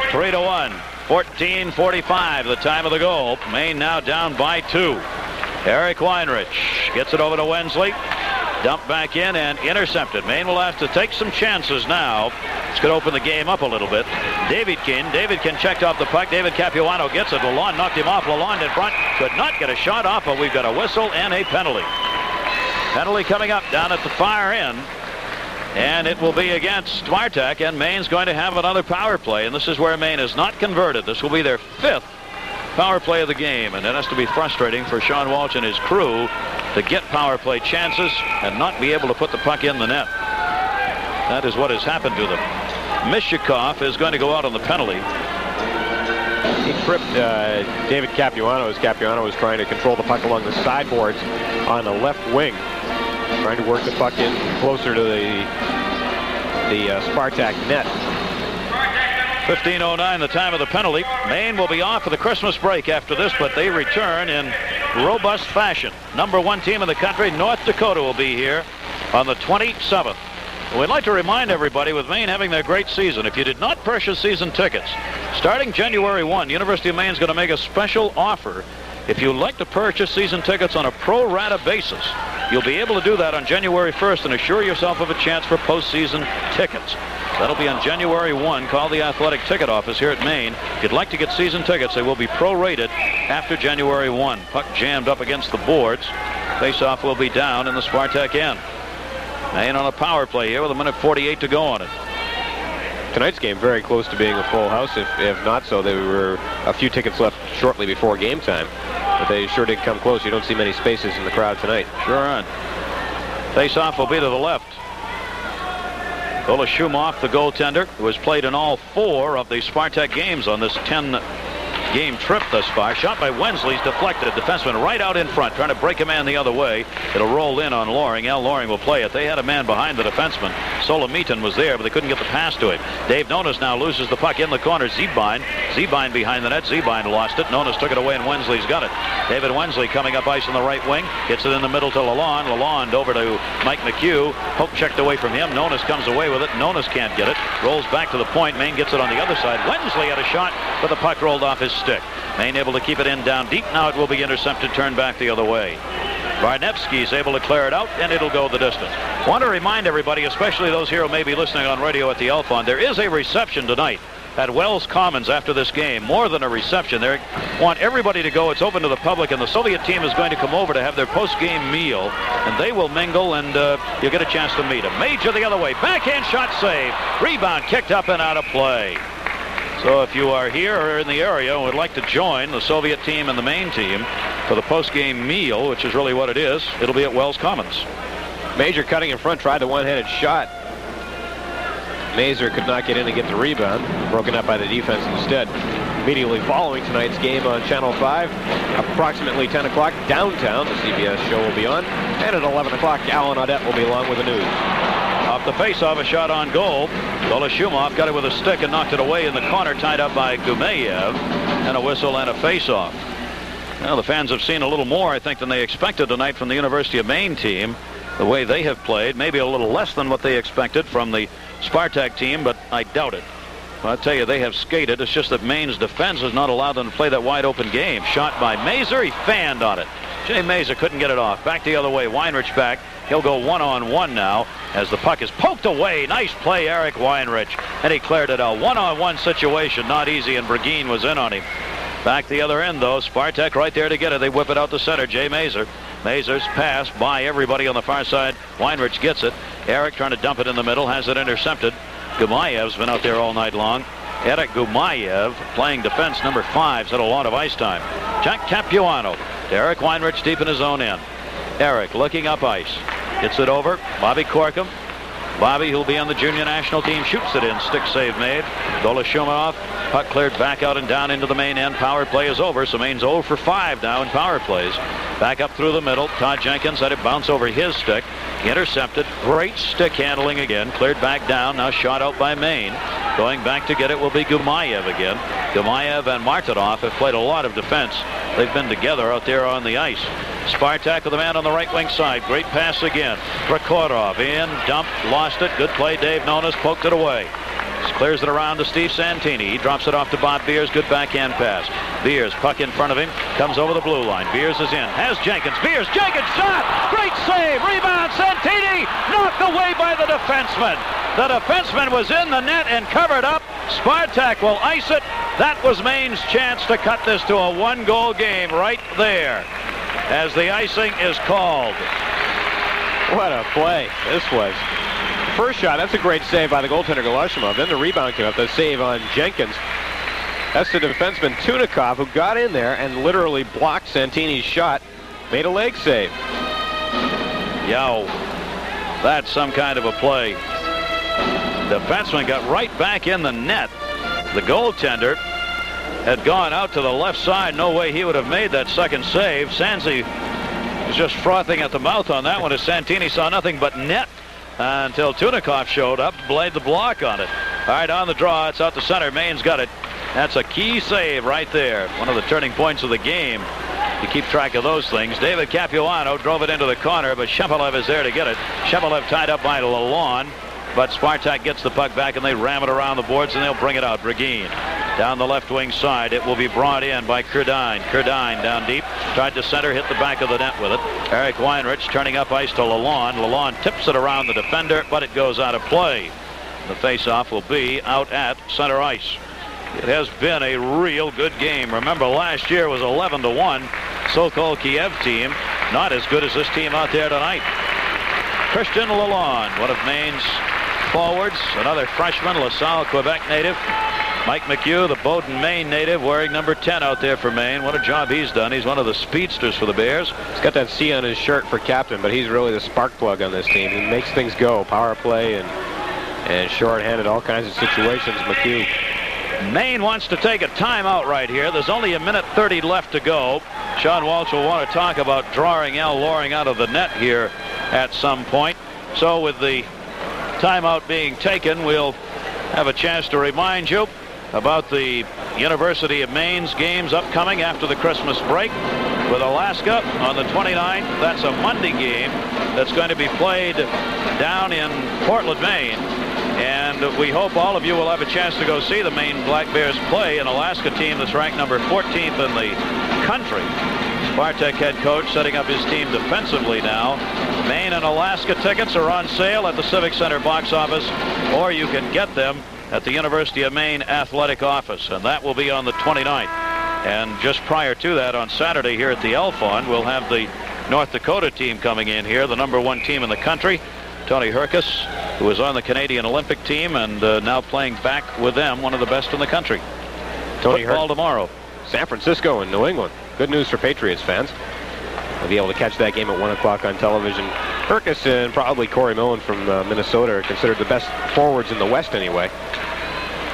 3-1. 14:45, the time of the goal. Maine now down by 2. Eric Weinrich gets it over to Wensley. Dumped back in and intercepted. Maine will have to take some chances now. It's going to open the game up a little bit. Davidkin checked off the puck. David Capuano gets it. Lalonde knocked him off. Lalonde in front. Could not get a shot off, but we've got a whistle and a penalty. Penalty coming up down at the far end. And it will be against Spartak, and Maine's going to have another power play. And this is where Maine is not converted. This will be their 5th power play of the game, and it has to be frustrating for Sean Walsh and his crew to get power play chances and not be able to put the puck in the net. That is what has happened to them. Mishikov is going to go out on the penalty. He tripped David Capuano as Capuano was trying to control the puck along the sideboards on the left wing, trying to work the puck in closer to the Spartak net. 15:09, the time of the penalty. Maine will be off for the Christmas break after this, but they return in robust fashion. Number 1 team in the country, North Dakota, will be here on the 27th. We'd like to remind everybody, with Maine having their great season, if you did not purchase season tickets, starting January 1, University of Maine is going to make a special offer. If you'd like to purchase season tickets on a pro rata basis, you'll be able to do that on January 1st and assure yourself of a chance for postseason tickets. That'll be on January 1. Call the athletic ticket office here at Maine. If you'd like to get season tickets, they will be prorated after January 1. Puck jammed up against the boards. Faceoff will be down in the Spartak end. Maine on a power play here with 1:48 to go on it. Tonight's game very close to being a full house. If not so, there were a few tickets left shortly before game time. But they sure did come close. You don't see many spaces in the crowd tonight. Sure aren't. Face-off will be to the left. Golashumov, the goaltender, who has played in all 4 of the Spartak games on this 10-game trip thus far. Shot by Wensley's deflected. A defenseman right out in front, trying to break a man the other way. It'll roll in on Loring. Al Loring will play it. They had a man behind the defenseman. Solomitan was there, but they couldn't get the pass to him. Dave Nonis now loses the puck in the corner. Zebine behind the net. Zebine lost it. Nonis took it away, and Wensley's got it. David Wensley coming up ice on the right wing. Gets it in the middle to Lalonde. Lalonde over to Mike McHugh. Poke checked away from him. Nonis comes away with it. Nonis can't get it. Rolls back to the point. Maine gets it on the other side. Wensley had a shot, but the puck rolled off his stick. Maine able to keep it in down deep. Now it will be intercepted, turned back the other way. Barnevsky's able to clear it out, and it'll go the distance. Want to remind everybody, especially those here who may be listening on radio at the Alphon, there is a reception tonight at Wells Commons after this game. More than a reception. They want everybody to go. It's open to the public, and the Soviet team is going to come over to have their post-game meal, and they will mingle, and you'll get a chance to meet them. Major the other way. Backhand shot save. Rebound kicked up and out of play. So if you are here or in the area and would like to join the Soviet team and the Maine team for the post-game meal, which is really what it is, it'll be at Wells Commons. Major cutting in front, tried the one-handed shot. Mazur could not get in and get the rebound. Broken up by the defense instead. Immediately following tonight's game on Channel 5, approximately 10 o'clock downtown, the CBS show will be on. And at 11 o'clock, Alan Audette will be along with the news. Off the face-off, a shot on goal. Dolashumov got it with a stick and knocked it away in the corner, tied up by Gumayev. And a whistle and a face-off. Well, the fans have seen a little more, I think, than they expected tonight from the University of Maine team. The way they have played, maybe a little less than what they expected from the Spartak team, but I doubt it. I'll tell you, they have skated. It's just that Maine's defense has not allowed them to play that wide-open game. Shot by Mazur. He fanned on it. Jay Mazur couldn't get it off. Back the other way. Weinrich back. He'll go one-on-one now as the puck is poked away. Nice play, Eric Weinrich. And he cleared it out. One-on-one situation. Not easy, and Bergin was in on him. Back the other end, though. Spartak right there to get it. They whip it out to center. Jay Mazur. Mazur's pass by everybody on the far side. Weinrich gets it. Eric trying to dump it in the middle. Has it intercepted. Gumayev's been out there all night long. Eric Gumayev, playing defense number 5, has had a lot of ice time. Jack Capuano. Eric Weinrich deep in his own end. Eric looking up ice. Gets it over. Bobby Corkum. Bobby, who'll be on the junior national team, shoots it in. Stick save made. Dolashumov. Puck cleared back out and down into the main end. Power play is over. So Maine's 0 for 5 now in power plays. Back up through the middle. Todd Jenkins let it bounce over his stick. Intercepted. Great stick handling again. Cleared back down. Now shot out by Maine. Going back to get it will be Gumayev again. Gumayev and Martinov have played a lot of defense. They've been together out there on the ice. Spartak with a man on the right wing side. Great pass again. Prokhorov in. Dumped. Lost it. Good play. Dave Nonis poked it away. Clears it around to Steve Santini. He drops it off to Bob Biarz. Good backhand pass. Biarz, puck in front of him. Comes over the blue line. Biarz is in. Has Jenkins. Biarz. Jenkins shot. Great save. Rebound. Santini knocked away by the defenseman. The defenseman was in the net and covered up. Spartak will ice it. That was Maine's chance to cut this to a one-goal game right there as the icing is called. What a play this was. First shot, that's a great save by the goaltender Golashimov. Then the rebound came up, the save on Jenkins. That's the defenseman Tunikov, who got in there and literally blocked Santini's shot. Made a leg save. Yow. That's some kind of a play. Defenseman got right back in the net. The goaltender had gone out to the left side. No way he would have made that second save. Sansi was just frothing at the mouth on that one as Santini saw nothing but net until Tunikov showed up, laid the block on it. All right, on the draw, it's out to center. Maine's got it. That's a key save right there. One of the turning points of the game. You keep track of those things. David Capuano drove it into the corner, but Shepelev is there to get it. Shepelev tied up by Lalonde, but Spartak gets the puck back and they ram it around the boards and they'll bring it out. Bergin down the left wing side. It will be brought in by Kerdine. Kerdine down deep. Tried to center, hit the back of the net with it. Eric Weinrich turning up ice to Lalonde. Lalonde tips it around the defender, but it goes out of play. The face-off will be out at center ice. It has been a real good game. Remember, last year was 11-1. Sokol Kiev team, not as good as this team out there tonight. Christian Lalonde, one of Maine's forwards, another freshman, LaSalle, Quebec native. Mike McHugh, the Bowdoin, Maine native, wearing number 10 out there for Maine. What a job he's done. He's one of the speedsters for the Bears. He's got that C on his shirt for captain, but he's really the spark plug on this team. He makes things go, power play and short-handed, all kinds of situations, McHugh. Maine wants to take a timeout right here. There's only 1:30 left to go. Sean Walsh will want to talk about drawing Al Loring out of the net here at some point. So with the timeout being taken, we'll have a chance to remind you about the University of Maine's games upcoming after the Christmas break with Alaska on the 29th. That's a Monday game that's going to be played down in Portland, Maine. And we hope all of you will have a chance to go see the Maine Black Bears play an Alaska team that's ranked number 14th in the country. Spartak head coach setting up his team defensively now. Maine and Alaska tickets are on sale at the Civic Center box office, or you can get them at the University of Maine Athletic Office, and that will be on the 29th. And just prior to that, on Saturday here at the Elfond, we'll have the North Dakota team coming in here, the #1 team in the country. Tony Herkus, who was on the Canadian Olympic team and now playing back with them, one of the best in the country. Tony Football tomorrow. San Francisco and New England. Good news for Patriots fans. They'll be able to catch that game at 1 o'clock on television. Herkus and probably Corey Millen from Minnesota are considered the best forwards in the West anyway.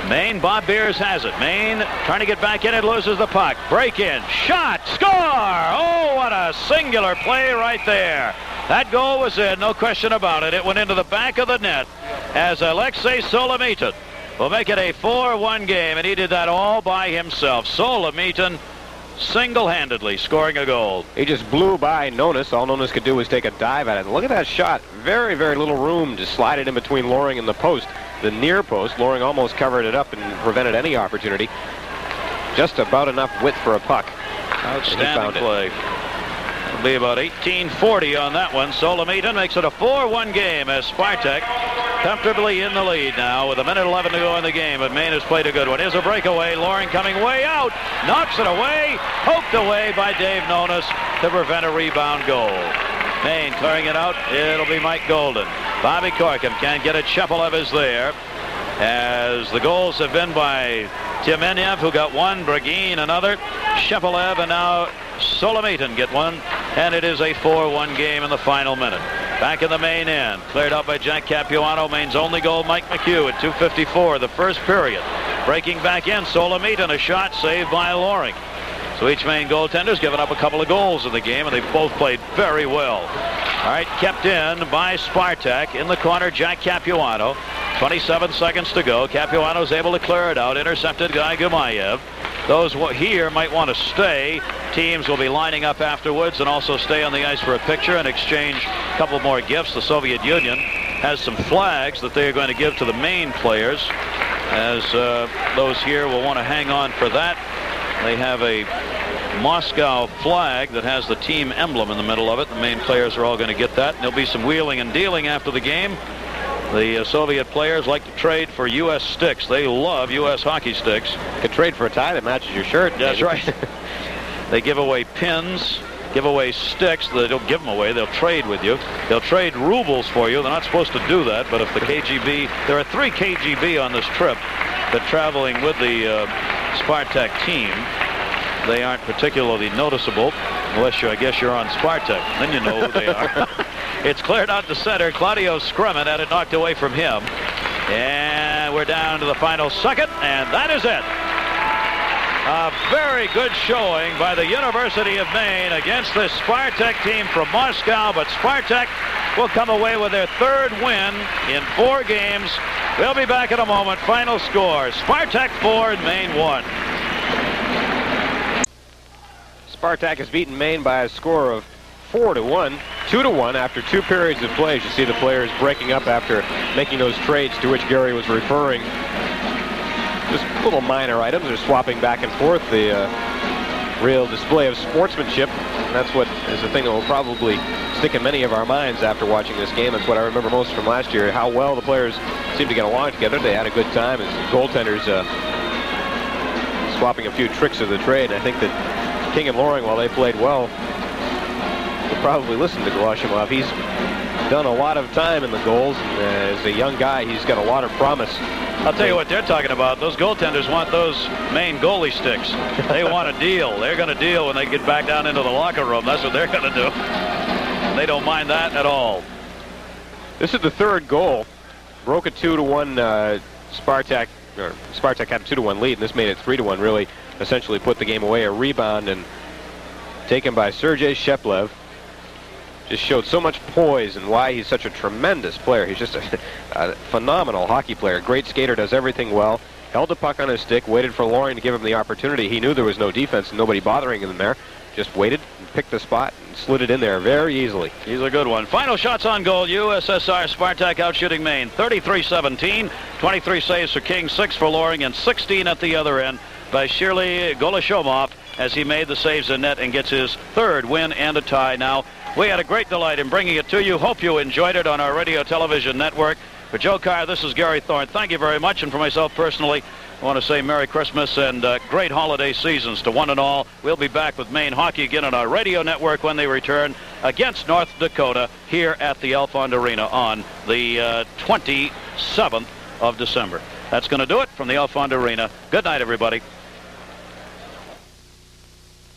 Maine, Bob Beers has it. Maine trying to get back in it, loses the puck. Break in, shot, score! Oh, what a singular play right there. That goal was in, no question about it. It went into the back of the net as Alexei Solomitin will make it a 4-1 game, and he did that all by himself. Solomitin single-handedly scoring a goal. He just blew by Nonis. All Nonis could do was take a dive at it. Look at that shot. Very, very little room to slide it in between Loring and the post. The near post, Loring almost covered it up and prevented any opportunity. Just about enough width for a puck. Outstanding play. It'll be about 18:40 on that one. Solomitin makes it a 4-1 game as Spartak comfortably in the lead now with 1:11 to go in the game. But Maine has played a good one. Here's a breakaway. Loring coming way out. Knocks it away. Poked away by Dave Nonis to prevent a rebound goal. Maine clearing it out. It'll be Mike Golden. Bobby Corkum can't get it. Shepelev is there. As the goals have been by Tiamenev, who got one, Bragin another, Shepelev, and now Solomitin get one, and it is a 4-1 game in the final minute. Back in the Maine end, cleared out by Jack Capuano. Maine's only goal, Mike McHugh at 2:54 the first period. Breaking back in, Solomitin, a shot saved by Loring. So each Maine goaltender's given up a couple of goals in the game, and they've both played very well. All right, kept in by Spartak. In the corner, Jack Capuano. 27 seconds to go. Capuano's able to clear it out. Intercepted Guy Gumayev. Those here might want to stay. Teams will be lining up afterwards and also stay on the ice for a picture and exchange a couple more gifts. The Soviet Union has some flags that they are going to give to the Maine players, as those here will want to hang on for that. They have a Moscow flag that has the team emblem in the middle of it. The Maine players are all going to get that. And there'll be some wheeling and dealing after the game. The Soviet players like to trade for U.S. sticks. They love U.S. hockey sticks. Could trade for a tie that matches your shirt. That's right. They give away pins, give away sticks. They don't give them away. They'll trade with you. They'll trade rubles for you. They're not supposed to do that, but if the KGB, there are 3 KGB on this trip that traveling with the Spartak team. They aren't particularly noticeable unless I guess you're on Spartak. Then you know who they are. It's cleared out to center. Claudio Scremin had it knocked away from him. And we're down to the final second, and that is it. A very good showing by the University of Maine against this Spartak team from Moscow, but Spartak will come away with their 3rd win in 4 games. We'll be back in a moment. Final score, Spartak 4 and Maine 1. Spartak has beaten Maine by a score of 4-1, 2-1 after 2 periods of play. You see the players breaking up after making those trades to which Gary was referring. Just little minor items. They're swapping back and forth. The real display of sportsmanship. And that's what is the thing that will probably stick in many of our minds after watching this game. That's what I remember most from last year, how well the players seemed to get along together. They had a good time as goaltenders swapping a few tricks of the trade. I think that King and Loring, while they played well, will probably listen to Glashimov. He's done a lot of time in the goals. As a young guy, he's got a lot of promise. I'll tell you what they're talking about. Those goaltenders want those Maine goalie sticks. They want a deal. They're going to deal when they get back down into the locker room. That's what they're going to do. They don't mind that at all. This is the 3rd goal. Broke a 2-1 Spartak. Or Spartak had a 2-1 lead, and this made it 3-1. Really, essentially put the game away. A rebound and taken by Sergei Shepelev. just showed so much poise and why he's such a tremendous player. He's just a phenomenal hockey player. Great skater, does everything well. Held the puck on his stick, waited for Loring to give him the opportunity. He knew there was no defense and nobody bothering him there. Just waited and picked the spot and slid it in there very easily. He's a good one. Final shots on goal. USSR Spartak out shooting Maine. 33-17. 23 saves for King, 6 for Loring, and 16 at the other end by Shirley Golashomov as he made the saves in net and gets his 3rd win and a tie. Now, we had a great delight in bringing it to you. Hope you enjoyed it on our radio television network. For Joe Carr, this is Gary Thorne. Thank you very much. And for myself personally, I want to say Merry Christmas and great holiday seasons to one and all. We'll be back with Maine hockey again on our radio network when they return against North Dakota here at the Alfond Arena on the 27th of December. That's going to do it from the Alfond Arena. Good night, everybody.